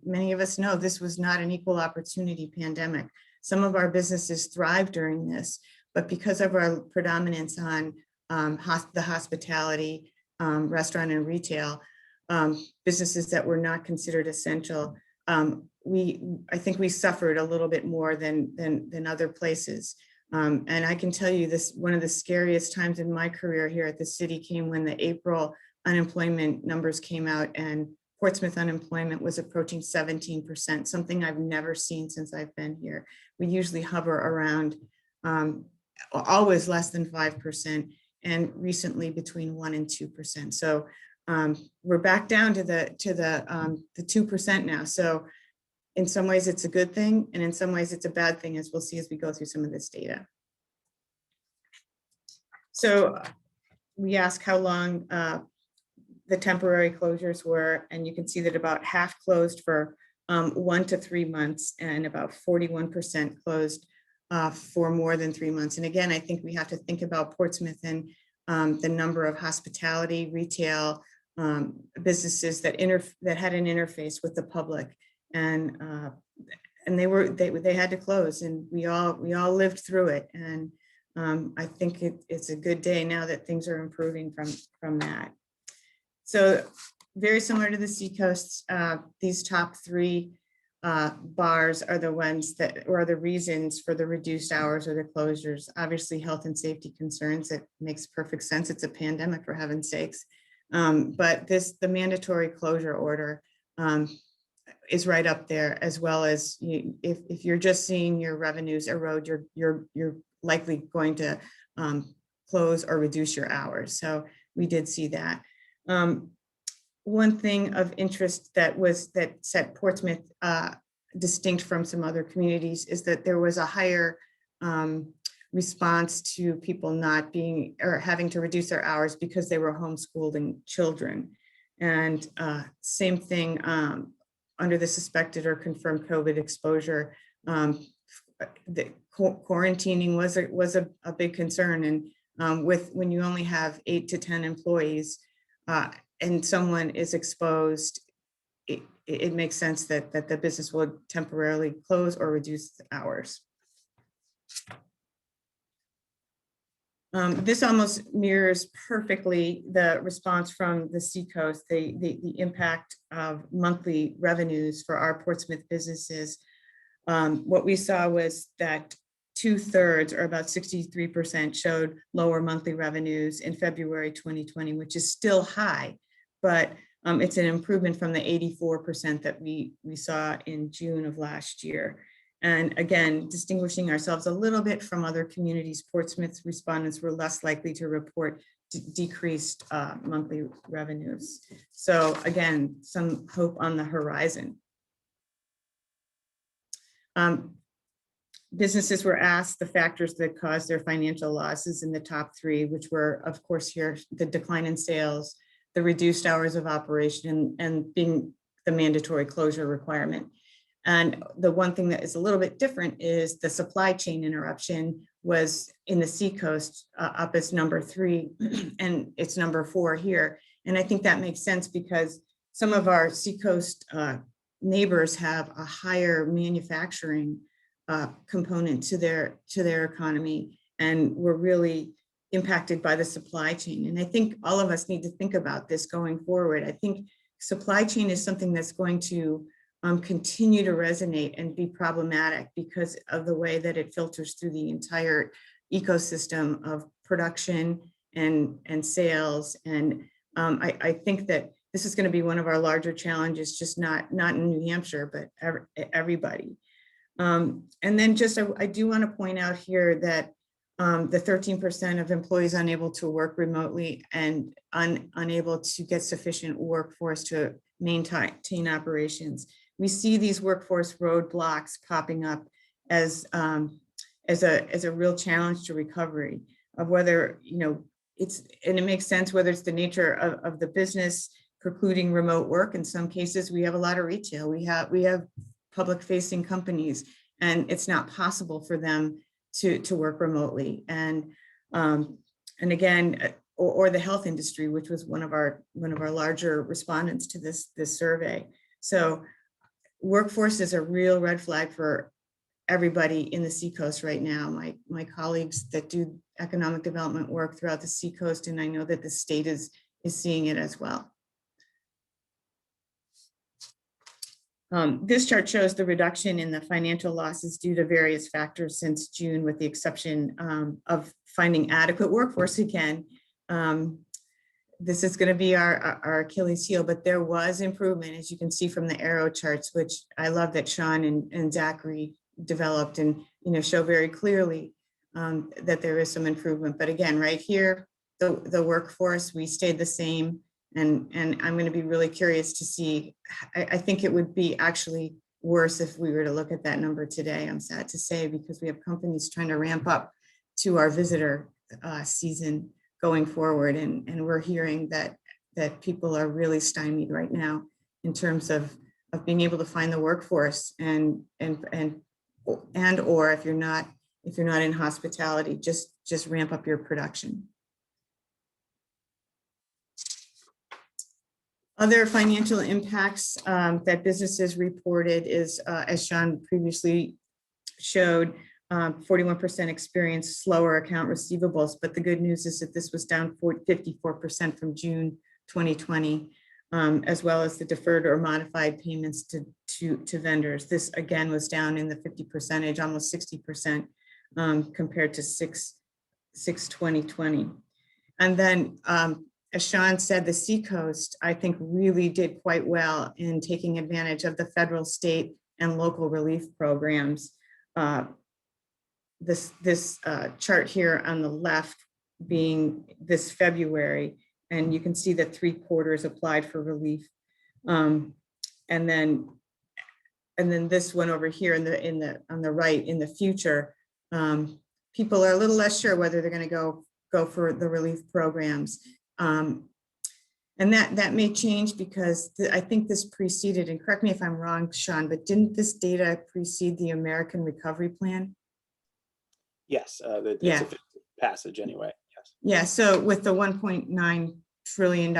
many of us know this was not an equal opportunity pandemic. Some of our businesses thrived during this, but because of our predominance on the hospitality, restaurant and retail, businesses that were not considered essential, I think we suffered a little bit more than other places. And I can tell you this, one of the scariest times in my career here at the city came when the April unemployment numbers came out, and Portsmouth unemployment was approaching 17%, something I've never seen since I've been here. We usually hover around always less than 5%, and recently between 1% and 2%. So we're back down to the 2% now. So in some ways it's a good thing, and in some ways it's a bad thing, as we'll see as we go through some of this data. So we ask how long the temporary closures were, and you can see that about half closed for 1 to 3 months, and about 41% closed for more than 3 months. And again, I think we have to think about Portsmouth and the number of hospitality, retail businesses that had an interface with the public, and they had to close, and we all lived through it. And I think it's a good day now that things are improving from that. So very similar to the Seacoast, these top 3 bars are the ones that, or the reasons for the reduced hours or the closures. Obviously, health and safety concerns, it makes perfect sense. It's a pandemic, for heaven's sakes. But the mandatory closure order is right up there, as well as if you're just seeing your revenues erode, you're likely going to close or reduce your hours. So we did see that. One thing of interest that set Portsmouth distinct from some other communities is that there was a higher response to people not being or having to reduce their hours because they were homeschooling children. And same thing under the suspected or confirmed COVID exposure. The quarantining was a big concern, and when you only have 8 to 10 employees and someone is exposed, it makes sense that the business will temporarily close or reduce the hours. This almost mirrors perfectly the response from the Seacoast, the impact of monthly revenues for our Portsmouth businesses. What we saw was that 2/3, or about 63%, showed lower monthly revenues in February 2020, which is still high, but it's an improvement from the 84% that we saw in June of last year. And again, distinguishing ourselves a little bit from other communities, Portsmouth's respondents were less likely to report decreased monthly revenues. So again, some hope on the horizon. Businesses were asked the factors that caused their financial losses in the top 3, which were, of course, here, the decline in sales, the reduced hours of operation, and being the mandatory closure requirement. And the one thing that is a little bit different is the supply chain interruption was in the Seacoast up as number 3, and it's number 4 here. And I think that makes sense because some of our Seacoast neighbors have a higher manufacturing component to their economy, and we're really impacted by the supply chain. And I think all of us need to think about this going forward. I think supply chain is something that's going to continue to resonate and be problematic because of the way that it filters through the entire ecosystem of production and sales. And I think that this is going to be one of our larger challenges, just not in New Hampshire, but everybody. And then just I do want to point out here that the 13% of employees unable to work remotely and unable to get sufficient workforce to maintain operations. We see these workforce roadblocks popping up as a real challenge to recovery of whether, and it makes sense whether it's the nature of the business precluding remote work. In some cases, we have a lot of retail. We have public facing companies, and it's not possible for them to work remotely. And again, or the health industry, which was one of our larger respondents to this survey. So workforce is a real red flag for everybody in the Seacoast right now. My colleagues that do economic development work throughout the Seacoast, and I know that the state is seeing it as well. This chart shows the reduction in the financial losses due to various factors since June, with the exception of finding adequate workforce again. This is going to be our Achilles heel, but there was improvement, as you can see from the arrow charts, which I love that Sean and Zachary developed and show very clearly that there is some improvement. But again, right here, the workforce, we stayed the same. And I'm going to be really curious to see. I think it would be actually worse if we were to look at that number today, I'm sad to say, because we have companies trying to ramp up to our visitor season going forward. And we're hearing that people are really stymied right now in terms of being able to find the workforce and or if you're not in hospitality, just ramp up your production. Other financial impacts that businesses reported is, as Sean previously showed, 41% experienced slower account receivables, but the good news is that this was down 54% from June 2020, as well as the deferred or modified payments to vendors. This again was down in the 50%, almost 60% compared to 6/2020. And then, as Sean said, the Seacoast, I think, really did quite well in taking advantage of the federal, state, and local relief programs. This chart here on the left being this February, and you can see that 3/4 applied for relief. And then then this one over here on the right in the future, people are a little less sure whether they're going to go for the relief programs. And that may change because I think this preceded, and correct me if I'm wrong, Sean, but didn't this data precede the American Recovery Plan? Yes, it's Yeah. a passage anyway. Yes. Yeah, so with the $1.9 trillion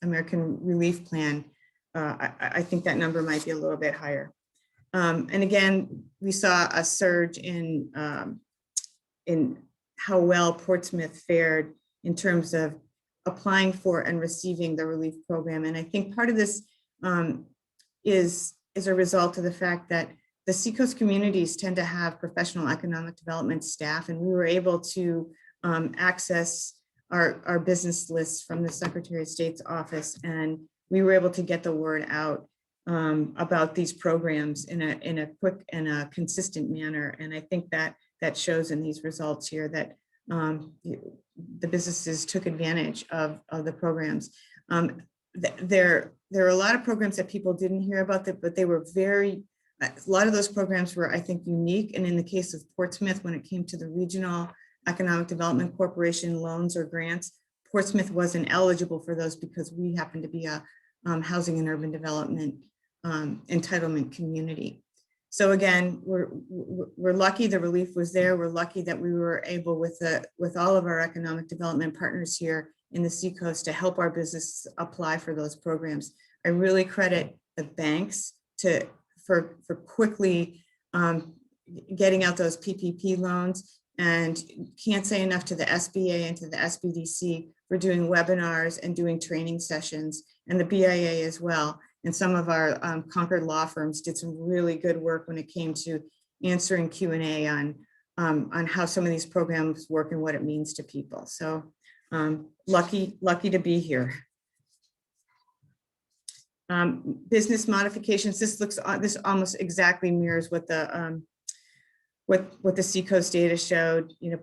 American Relief Plan, I think that number might be a little bit higher. And again, we saw a surge in how well Portsmouth fared in terms of applying for and receiving the relief program. And I think part of this is a result of the fact that the Seacoast communities tend to have professional economic development staff, and we were able to access our business lists from the Secretary of State's office, and we were able to get the word out about these programs in a quick and a consistent manner. And I think that shows in these results here that the businesses took advantage of the programs. There are a lot of programs that people didn't hear about, but they were a lot of those programs were, I think, unique. And in the case of Portsmouth, when it came to the Regional Economic Development Corporation loans or grants, Portsmouth wasn't eligible for those because we happen to be a housing and urban development entitlement community. So again, we're lucky the relief was there. We're lucky that we were able with all of our economic development partners here in the Seacoast to help our business apply for those programs. I really credit the banks for quickly getting out those PPP loans, and can't say enough to the SBA and to the SBDC for doing webinars and doing training sessions, and the BIA as well. And some of our Concord law firms did some really good work when it came to answering Q&A on how some of these programs work and what it means to people. So lucky to be here. Business modifications. This almost exactly mirrors what the Seacoast data showed. You know,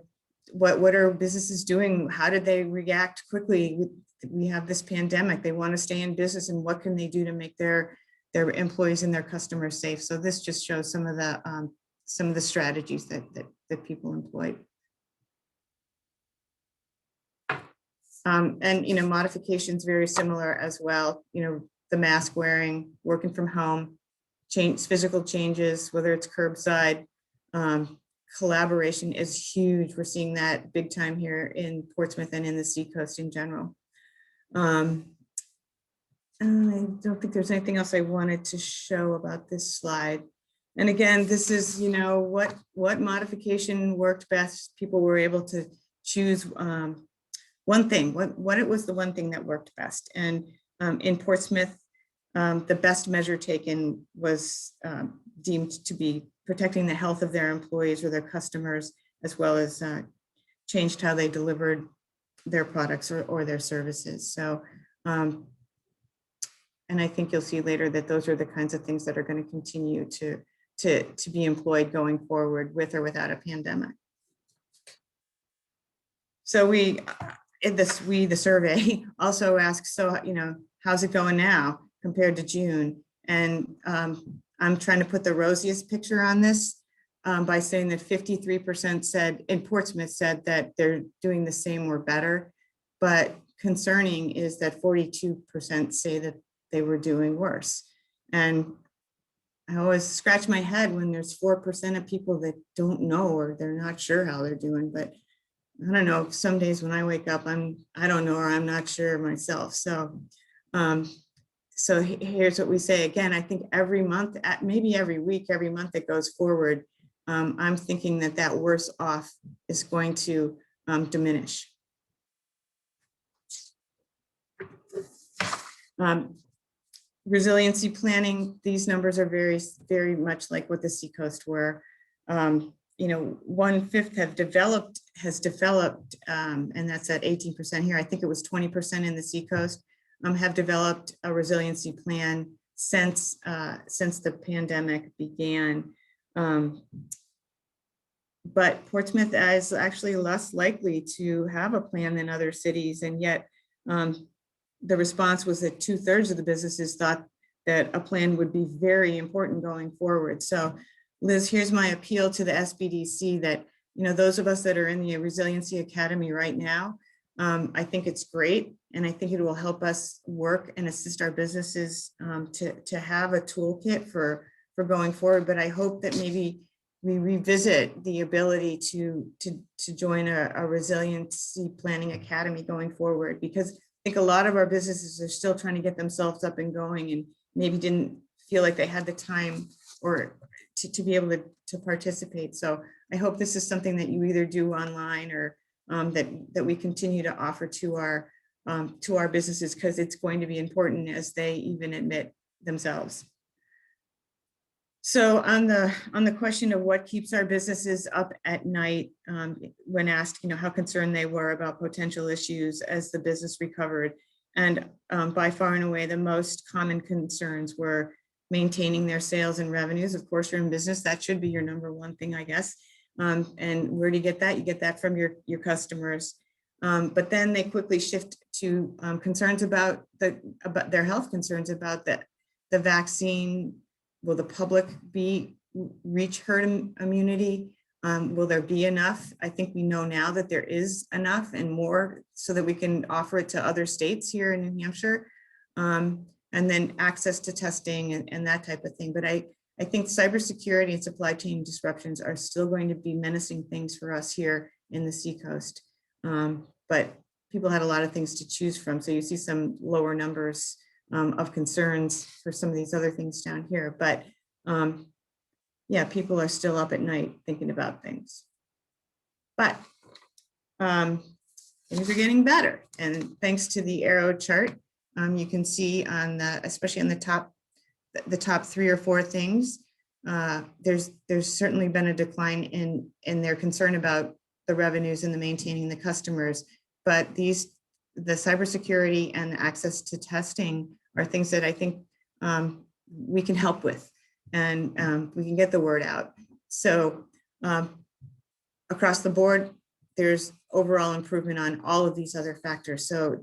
what are businesses doing? How did they react quickly? We have this pandemic. They want to stay in business, and what can they do to make their employees and their customers safe? So this just shows some of the strategies that people employed. And you know, modifications very similar as well. You know, the mask wearing, working from home, physical changes, whether it's curbside. Collaboration is huge. We're seeing that big time here in Portsmouth and in the Seacoast in general. I don't think there's anything else I wanted to show about this slide. And again, this is, you know, what modification worked best. People were able to choose one thing, what it was the one thing that worked best. And in Portsmouth, the best measure taken was deemed to be protecting the health of their employees or their customers, as well as changed how they delivered their products or their services. So, and I think you'll see later that those are the kinds of things that are going to continue to be employed going forward with or without a pandemic. So the survey also asks, so, you know, how's it going now compared to June? And I'm trying to put the rosiest picture on this by saying that 53% said in Portsmouth said that they're doing the same or better, but concerning is that 42% say that they were doing worse. And I always scratch my head when there's 4% of people that don't know or they're not sure how they're doing. But I don't know, some days when I wake up, I don't know, or I'm not sure myself. So so here's what we say. Again, I think every month, maybe every week, every month that goes forward, I'm thinking that worse off is going to diminish. Resiliency planning, these numbers are very, very much like what the Seacoast were. You know, 1/5 has developed, and that's at 18% here. I think it was 20% in the Seacoast. Have developed a resiliency plan since the pandemic began. But Portsmouth is actually less likely to have a plan than other cities, and yet the response was that 2/3 of the businesses thought that a plan would be very important going forward. So Liz, here's my appeal to the SBDC that, you know, those of us that are in the Resiliency Academy right now, I think it's great. And I think it will help us work and assist our businesses to have a toolkit for going forward. But I hope that maybe we revisit the ability to join a Resiliency Planning Academy going forward, because I think a lot of our businesses are still trying to get themselves up and going and maybe didn't feel like they had the time or to be able to participate. So I hope this is something that you either do online or that we continue to offer to our businesses, because it's going to be important as they even admit themselves. So on the question of what keeps our businesses up at night, when asked, you know, how concerned they were about potential issues as the business recovered, and by far and away the most common concerns were maintaining their sales and revenues. Of course, you're in business, that should be your number one thing, I guess. And where do you get that? You get that from your customers. But then they quickly shift to concerns about their health concerns about the vaccine. Will the public reach herd immunity? Will there be enough? I think we know now that there is enough and more so that we can offer it to other states here in New Hampshire. And then access to testing and that type of thing. But I think cybersecurity and supply chain disruptions are still going to be menacing things for us here in the Seacoast. But people had a lot of things to choose from. So you see some lower numbers of concerns for some of these other things down here. But yeah, people are still up at night thinking about things. But things are getting better. And thanks to the arrow chart, you can see on especially on the top 3 or 4 things, there's certainly been a decline in their concern about the revenues and the maintaining the customers. But the cybersecurity and the access to testing are things that I think we can help with, and we can get the word out. So across the board, there's overall improvement on all of these other factors. So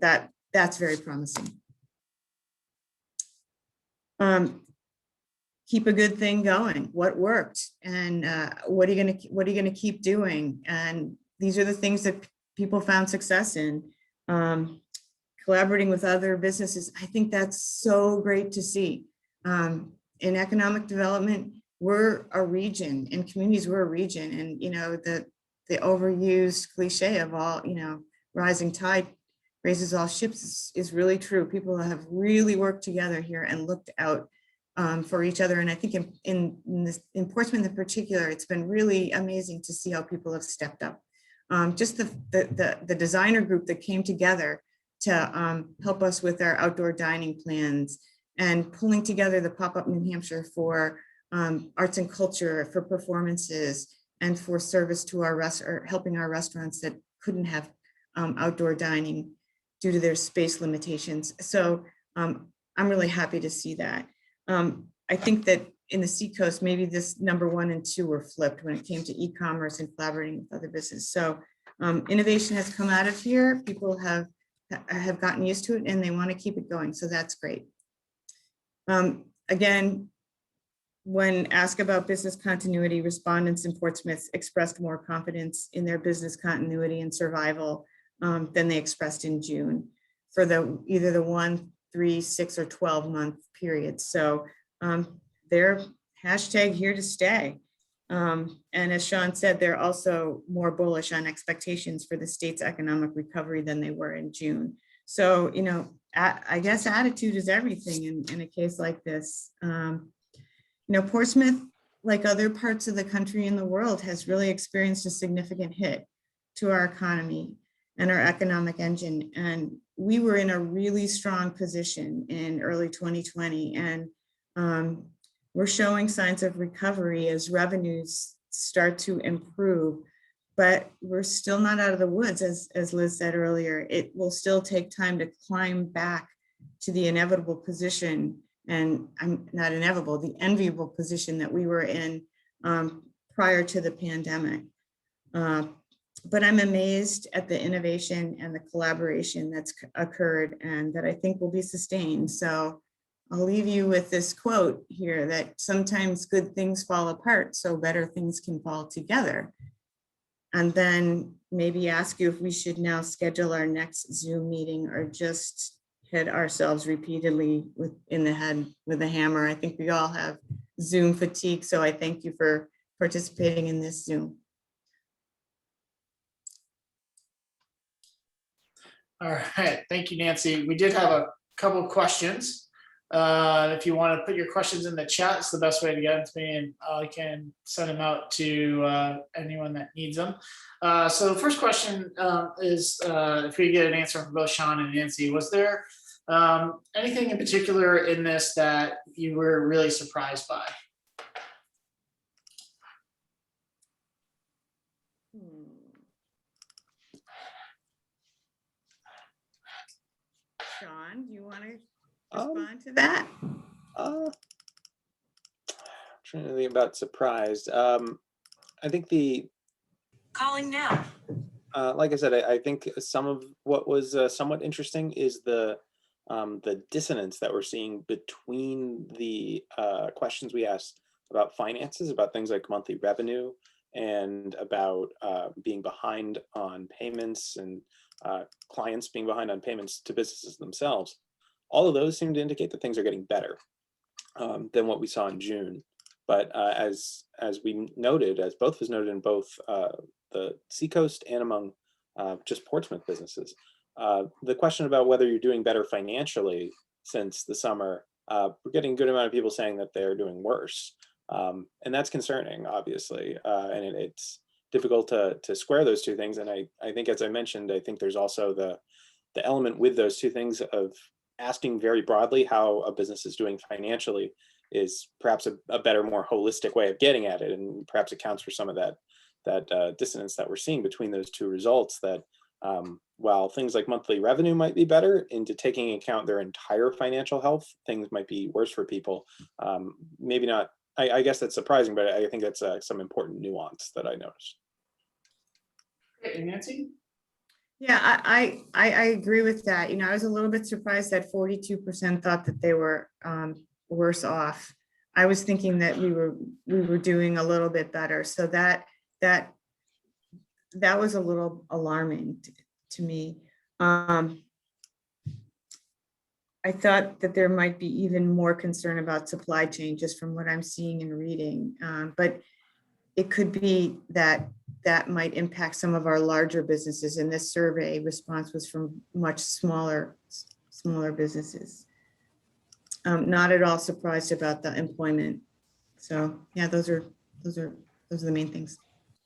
that's very promising. Keep a good thing going. What worked, and what are you gonna keep doing? And these are the things that people found success in. Collaborating with other businesses, I think that's so great to see. In economic development, we're a region, in communities we're a region, and you know the overused cliche of all, you know, rising tide raises all ships is really true. People have really worked together here and looked out for each other. And I think in Portsmouth in particular, it's been really amazing to see how people have stepped up. Just the designer group that came together to help us with our outdoor dining plans, and pulling together the Pop-Up New Hampshire for arts and culture, for performances, and for service to our helping our restaurants that couldn't have outdoor dining due to their space limitations. So I'm really happy to see that. I think that in the Seacoast, maybe this number 1 and 2 were flipped when it came to e-commerce and collaborating with other businesses. So innovation has come out of here. People have gotten used to it and they want to keep it going. So that's great. Again, when asked about business continuity, respondents in Portsmouth expressed more confidence in their business continuity and survival than they expressed in June for either the 1, 3, 6, or 12-month periods. So they're hashtag here to stay. And as Sean said, they're also more bullish on expectations for the state's economic recovery than they were in June. So, you know, I guess attitude is everything in a case like this. You know, Portsmouth, like other parts of the country and the world, has really experienced a significant hit to our economy and our economic engine. And we were in a really strong position in early 2020. And we're showing signs of recovery as revenues start to improve, but we're still not out of the woods, as Liz said earlier. It will still take time to climb back to the inevitable position, and I'm not inevitable, the enviable position that we were in prior to the pandemic. But I'm amazed at the innovation and the collaboration that's occurred and that I think will be sustained. So I'll leave you with this quote here that sometimes good things fall apart so better things can fall together. And then maybe ask you if we should now schedule our next Zoom meeting or just hit ourselves repeatedly in the head with a hammer. I think we all have Zoom fatigue, so I thank you for participating in this Zoom. All right, thank you, Nancy. We did have a couple of questions. If you want to put your questions in the chat, it's the best way to get them to me, and I can send them out to anyone that needs them. So the first question is, if we get an answer from both Sean and Nancy, was there anything in particular in this that you were really surprised by? Sean, do you want to respond to that? I'm trying to think about surprised. I think Calling now. like I said, I think some of what was somewhat interesting is the dissonance that we're seeing between the questions we asked about finances, about things like monthly revenue, and about being behind on payments and clients being behind on payments to businesses themselves. All of those seem to indicate that things are getting better than what we saw in June. But as we noted, as both of us noted in both the Seacoast and among just Portsmouth businesses, the question about whether you're doing better financially since the summer, we're getting a good amount of people saying that they're doing worse. And that's concerning, obviously, and it's difficult to square those two things. And I think, as I mentioned, I think there's also the element with those two things of asking very broadly how a business is doing financially is perhaps a better, more holistic way of getting at it, and perhaps accounts for some of that dissonance that we're seeing between those two results. That while things like monthly revenue might be better, into taking into account their entire financial health, things might be worse for people. Maybe not. I guess that's surprising, but I think that's some important nuance that I noticed. Okay, Nancy? Yeah, I agree with that. I was a little bit surprised that 42% thought that they were worse off. I was thinking that we were doing a little bit better. So that was a little alarming to me. I thought that there might be even more concern about supply chain, just from what I'm seeing and reading. But it could be that might impact some of our larger businesses. And this survey response was from much smaller businesses. Not at all surprised about the employment. So yeah, those are the main things.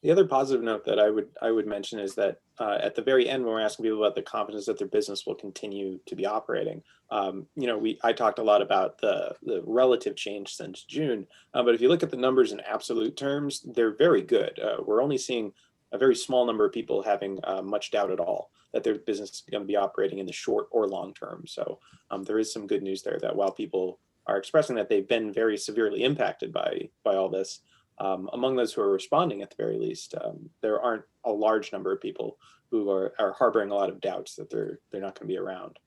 The other positive note that I would mention is that at the very end, when we're asking people about the confidence that their business will continue to be operating, I talked a lot about the relative change since June, but if you look at the numbers in absolute terms, they're very good. We're only seeing a very small number of people having much doubt at all that their business is going to be operating in the short or long term. So there is some good news there, that while people are expressing that they've been very severely impacted by all this, among those who are responding, at the very least, there aren't a large number of people who are harboring a lot of doubts that they're not going to be around.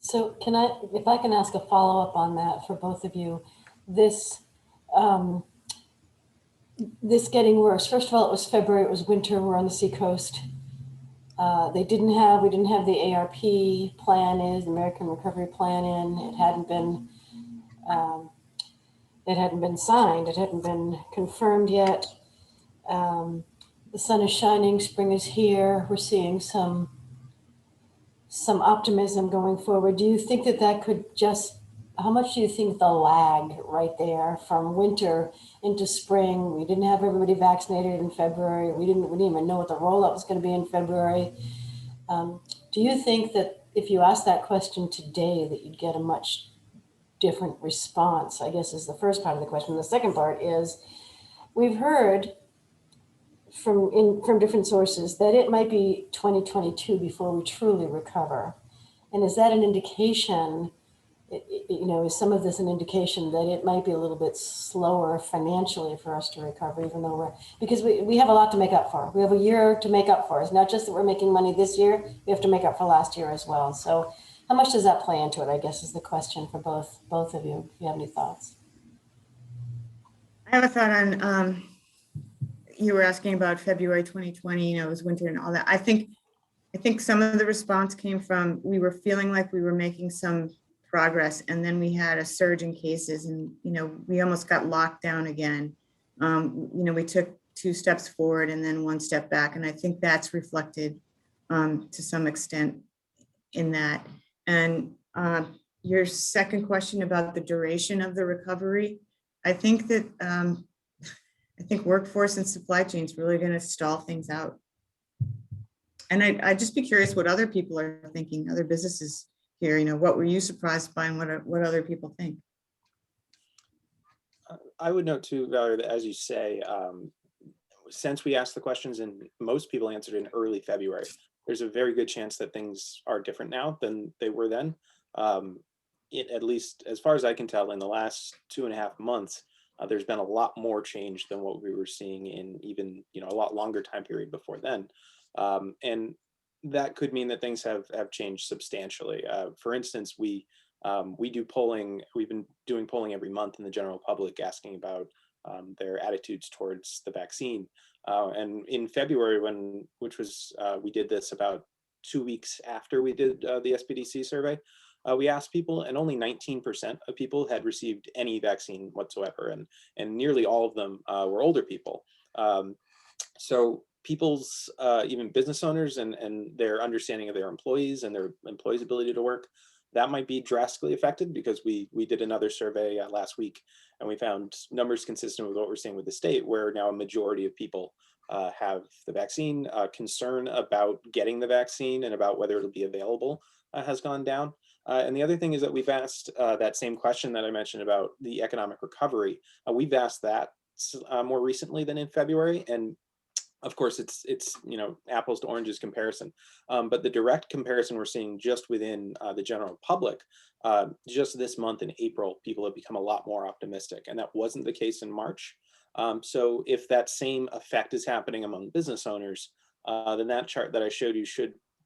So if I can ask a follow-up on that for both of you, this getting worse. First of all, it was February, it was winter, we're on the Seacoast. We didn't have the ARP plan the American Recovery Plan in. It hadn't been signed. It hadn't been confirmed yet. The sun is shining. Spring is here. We're seeing some optimism going forward. Do you think that could how much do you think the lag right there from winter into spring? We didn't have everybody vaccinated in February. We didn't even know what the rollout was going to be in February. Do you think that if you asked that question today, that you'd get a much different response, I guess, is the first part of the question. The second part is, we've heard from different sources that it might be 2022 before we truly recover. And is that an indication, is some of this an indication that it might be a little bit slower financially for us to recover, even though because we have a lot to make up for. We have a year to make up for. It's not just that we're making money this year, we have to make up for last year as well. So How much does that play into it, I guess, is the question for both of you, if you have any thoughts. I have a thought on, you were asking about February 2020, it was winter and all that. I think some of the response came from, we were feeling like we were making some progress, and then we had a surge in cases, and we almost got locked down again. We took 2 steps forward and then 1 step back, and I think that's reflected to some extent in that. And your second question about the duration of the recovery, I think that workforce and supply chain is really going to stall things out. And I'd just be curious what other people are thinking, other businesses here, what were you surprised by and what other people think? I would note too, Valerie, that as you say, since we asked the questions and most people answered in early February, there's a very good chance that things are different now than they were then. At least as far as I can tell, in the last 2.5 months, there's been a lot more change than what we were seeing in even a lot longer time period before then. And that could mean that things have changed substantially. For instance, we do polling. We've been doing polling every month in the general public, asking about their attitudes towards the vaccine. And in February, we did this about 2 weeks after we did the SBDC survey, we asked people, and only 19% of people had received any vaccine whatsoever, and nearly all of them were older people. So people's, even business owners and their understanding of their employees and their employees' ability to work, that might be drastically affected, because we did another survey last week, and we found numbers consistent with what we're seeing with the state, where now a majority of people have the vaccine. Concern about getting the vaccine and about whether it'll be available has gone down. And the other thing is that we've asked that same question that I mentioned about the economic recovery. We've asked that more recently than in February, and of course, it's apples to oranges comparison, but the direct comparison we're seeing just within the general public, just this month in April, people have become a lot more optimistic, and that wasn't the case in March. So if that same effect is happening among business owners, then that chart that I showed you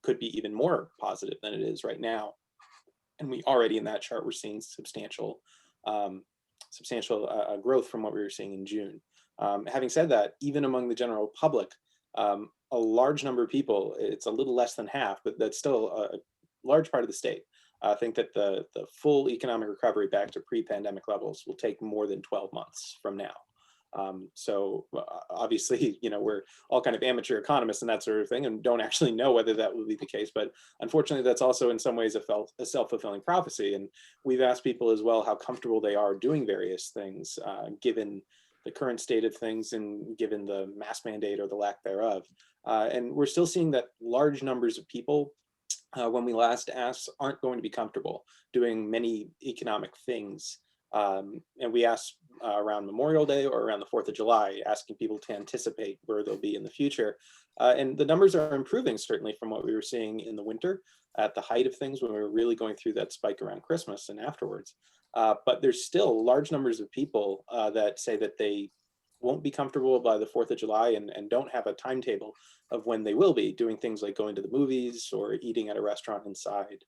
could be even more positive than it is right now. And we already in that chart, we're seeing substantial growth from what we were seeing in June. Having said that, even among the general public, a large number of people, it's a little less than half, but that's still a large part of the state, think that the full economic recovery back to pre-pandemic levels will take more than 12 months from now. So obviously, we're all kind of amateur economists and that sort of thing, and don't actually know whether that will be the case. But unfortunately, that's also in some ways a self-fulfilling prophecy. And we've asked people as well how comfortable they are doing various things, given the current state of things and given the mask mandate or the lack thereof. And we're still seeing that large numbers of people, when we last asked, aren't going to be comfortable doing many economic things. And we asked around Memorial Day or around the 4th of July, asking people to anticipate where they'll be in the future. And the numbers are improving, certainly, from what we were seeing in the winter at the height of things when we were really going through that spike around Christmas and afterwards. But there's still large numbers of people that say that they won't be comfortable by the 4th of July and don't have a timetable of when they will be doing things like going to the movies or eating at a restaurant inside.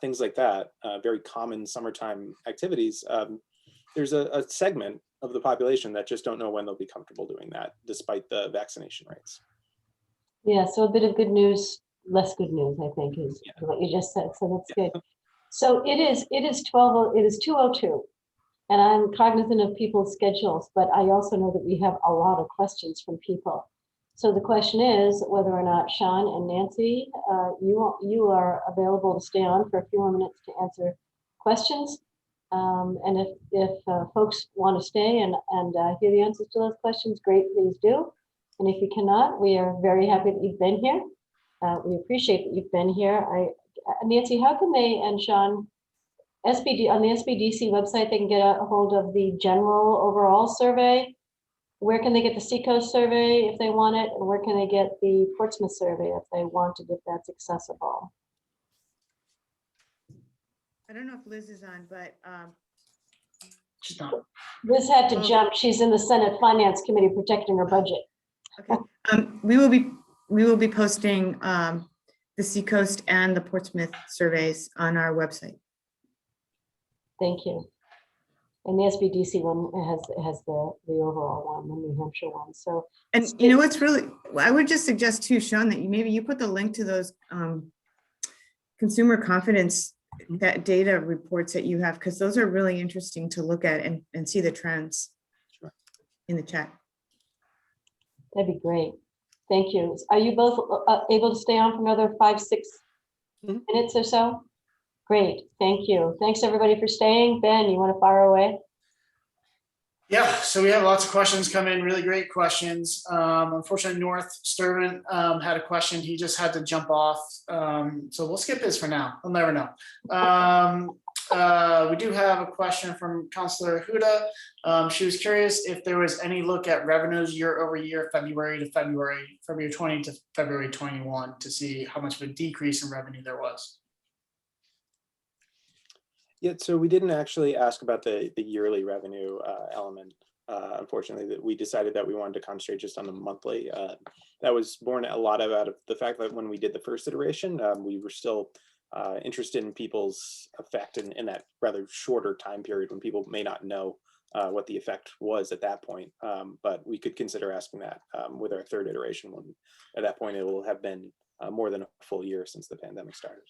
Things like that, very common summertime activities. There's a segment of the population that just don't know when they'll be comfortable doing that, despite the vaccination rates. Yeah, so a bit of good news, less good news, I think, is what you just said. So that's good. So it is 2:02, and I'm cognizant of people's schedules, but I also know that we have a lot of questions from people. So the question is whether or not Sean and Nancy, you are available to stay on for a few more minutes to answer questions. And if folks want to stay and hear the answers to those questions, great, please do. And if you cannot, we are very happy that you've been here. We appreciate that you've been here. Nancy, how can they, and Sean, on the SBDC website, they can get a hold of the general overall survey. Where can they get the Seacoast survey if they want it? And where can they get the Portsmouth survey if they want it, if that's accessible? I don't know if Liz is on, but She's not. Liz had to jump. She's in the Senate Finance Committee protecting her budget. okay. We will be posting the Seacoast and the Portsmouth surveys on our website. Thank you. And the SBDC one has the overall one, the New Hampshire one. So, And you know what's really, I would just suggest too, Sean, that maybe you put the link to those consumer confidence, that data reports that you have, because those are really interesting to look at and see the trends. Sure. In the chat. that'd be great. Thank you. Are you both able to stay on for another 5-6 minutes or so? Great, thank you. Thanks everybody for staying. Ben, you want to fire away? Yeah, so we have lots of questions come in, really great questions. Unfortunately, North Sturman had a question. He just had to jump off. So we'll skip his for now. We'll never know. We do have a question from Councilor Huda. She was curious if there was any look at revenues year over year, February to February 20 to February 21, to see how much of a decrease in revenue there was. Yeah, so we didn't actually ask about the yearly revenue element. Unfortunately, that we decided that we wanted to concentrate just on the monthly. That was born a lot out of the fact that when we did the first iteration, we were still interested in people's effect in that rather shorter time period when people may not know what the effect was at that point. But we could consider asking that with our third iteration, when at that point it will have been more than a full year since the pandemic started.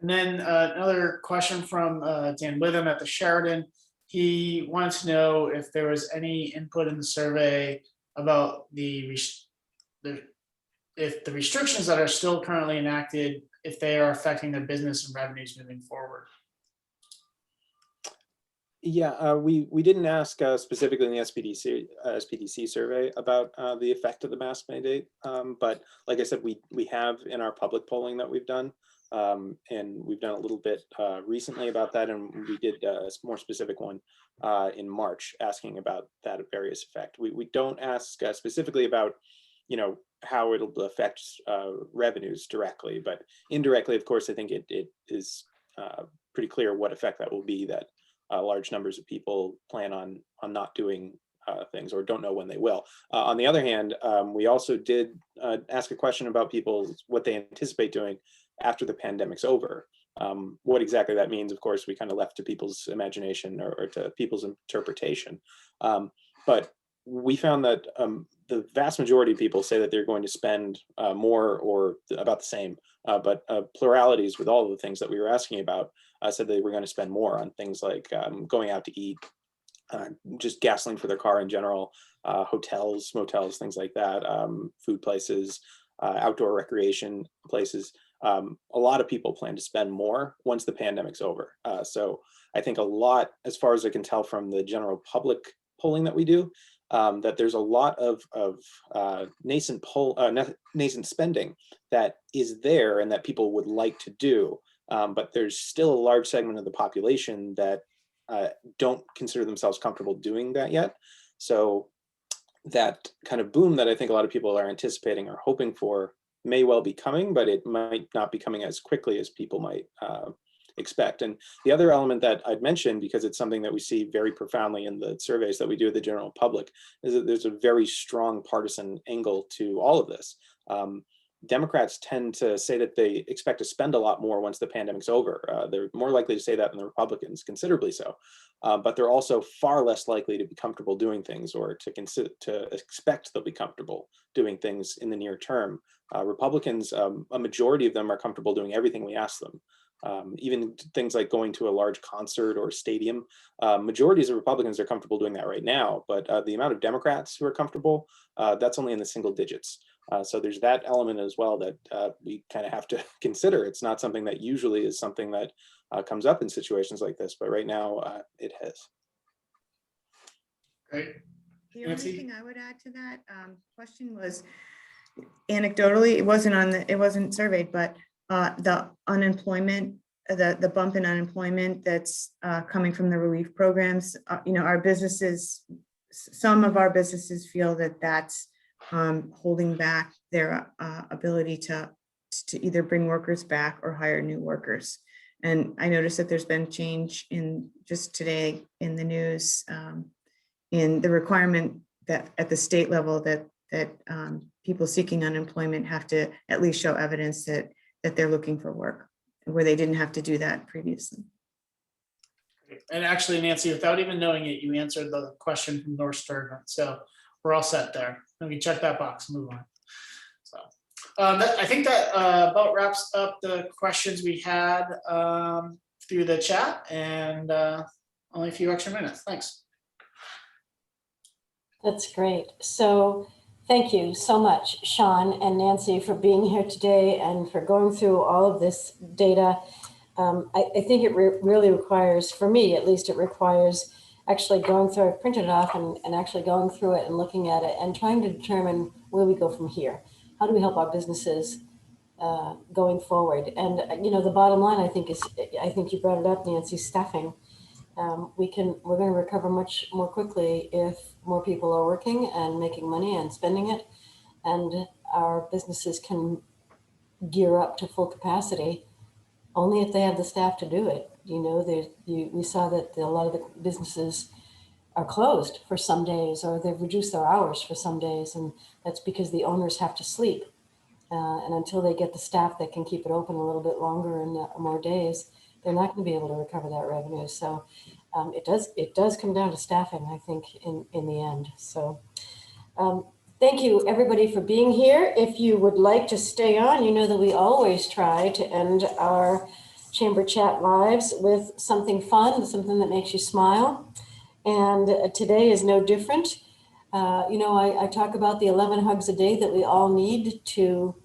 And then another question from Dan Witham at the Sheridan. He wanted to know if there was any input in the survey about if the restrictions that are still currently enacted, if they are affecting their business and revenues moving forward. Yeah, we didn't ask specifically in the SBDC survey about the effect of the mask mandate, but like I said, we have in our public polling that we've done. And we've done a little bit recently about that, and we did a more specific one in March asking about that various effect. We don't ask specifically about, you know, how it'll affect revenues directly, but indirectly, of course, I think it is pretty clear what effect that will be, that large numbers of people plan on not doing things or don't know when they will. On the other hand, we also did ask a question about what they anticipate doing after the pandemic's over. What exactly that means, of course, we kind of left to people's imagination or to people's interpretation. But we found that the vast majority of people say that they're going to spend more or about the same, but pluralities with all of the things that we were asking about said they were going to spend more on things like going out to eat, just gasoline for their car in general, hotels, motels, things like that, food places, outdoor recreation places. A lot of people plan to spend more once the pandemic's over. So I think a lot, as far as I can tell from the general public polling that we do, that there's a lot of nascent spending that is there and that people would like to do, but there's still a large segment of the population that don't consider themselves comfortable doing that yet. So that kind of boom that I think a lot of people are anticipating or hoping for may well be coming, but it might not be coming as quickly as people might expect. And the other element that I'd mention, because it's something that we see very profoundly in the surveys that we do with the general public, is that there's a very strong partisan angle to all of this. Democrats tend to say that they expect to spend a lot more once the pandemic's over. They're more likely to say that than the Republicans, considerably so. But they're also far less likely to be comfortable doing things or to expect they'll be comfortable doing things in the near term. Republicans, a majority of them are comfortable doing everything we ask them. Even things like going to a large concert or stadium, majorities of Republicans are comfortable doing that right now, but the amount of Democrats who are comfortable, that's only in the single digits. So there's that element as well that we kind of have to consider. It's not something that usually is something that comes up in situations like this, but right now it has. Great. The Nancy? only thing I would add to that question was, anecdotally, it wasn't surveyed, but the unemployment, the bump in unemployment that's coming from the relief programs, our businesses, some of our businesses feel that that's holding back their ability to either bring workers back or hire new workers. And I noticed that there's been change in just today in the news in the requirement that at the state level that people seeking unemployment have to at least show evidence that they're looking for work, where they didn't have to do that previously. And actually, Nancy, without even knowing it, you answered the question from North Sturgeon. So we're all set there. We can check that box and move on. So I think that about wraps up the questions we had through the chat, and only a few extra minutes. Thanks. That's great. So thank you so much, Sean and Nancy, for being here today and for going through all of this data. I think it really requires, for me at least, it requires actually going through, I've printed it off and actually going through it and looking at it and trying to determine where we go from here. How do we help our businesses going forward? And, the bottom line, I think you brought it up, Nancy, staffing. We're going to recover much more quickly if more people are working and making money and spending it, and our businesses can gear up to full capacity only if they have the staff to do it. We saw that a lot of the businesses are closed for some days, or they've reduced their hours for some days, and that's because the owners have to sleep. And until they get the staff that can keep it open a little bit longer and more days, they're not going to be able to recover that revenue. So it does come down to staffing, I think, in the end. So thank you, everybody, for being here. If you would like to stay on, you know that we always try to end our Chamber Chat lives with something fun, something that makes you smile. And today is no different. I talk about the 11 hugs a day that we all need to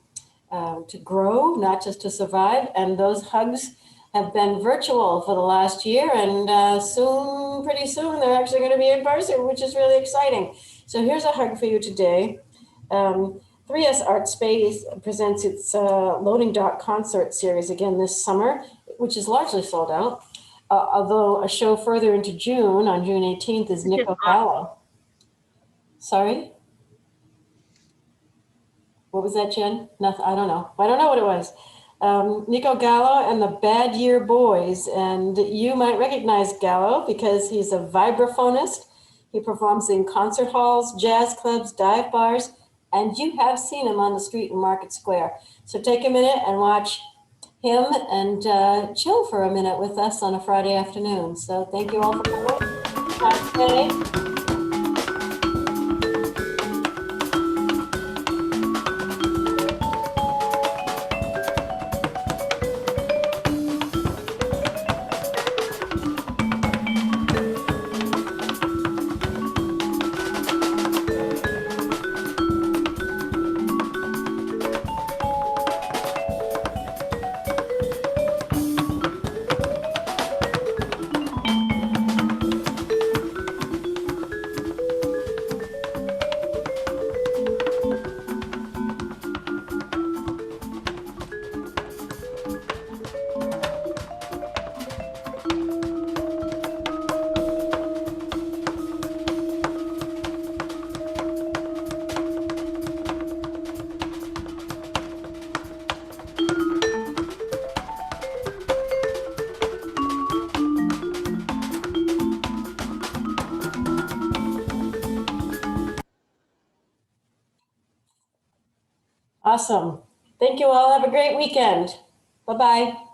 grow, not just to survive. And those hugs have been virtual for the last year, and pretty soon, they're actually going to be in person, which is really exciting. So here's a hug for you today. 3S Art Space presents its Loading Dock concert series again this summer, which is largely sold out. Although a show further into June, on June 18th, is Nico Gallo. Sorry? What was that, Jen? Nothing. I don't know. I don't know what it was. Nico Gallo and the Bad Year Boys. And you might recognize Gallo because he's a vibraphonist. He performs in concert halls, jazz clubs, dive bars, and you have seen him on the street in Market Square. So take a minute and watch him and chill for a minute with us on a Friday afternoon. So thank you all for coming. Have a good day. Awesome. Thank you all. Have a great weekend. Bye-bye.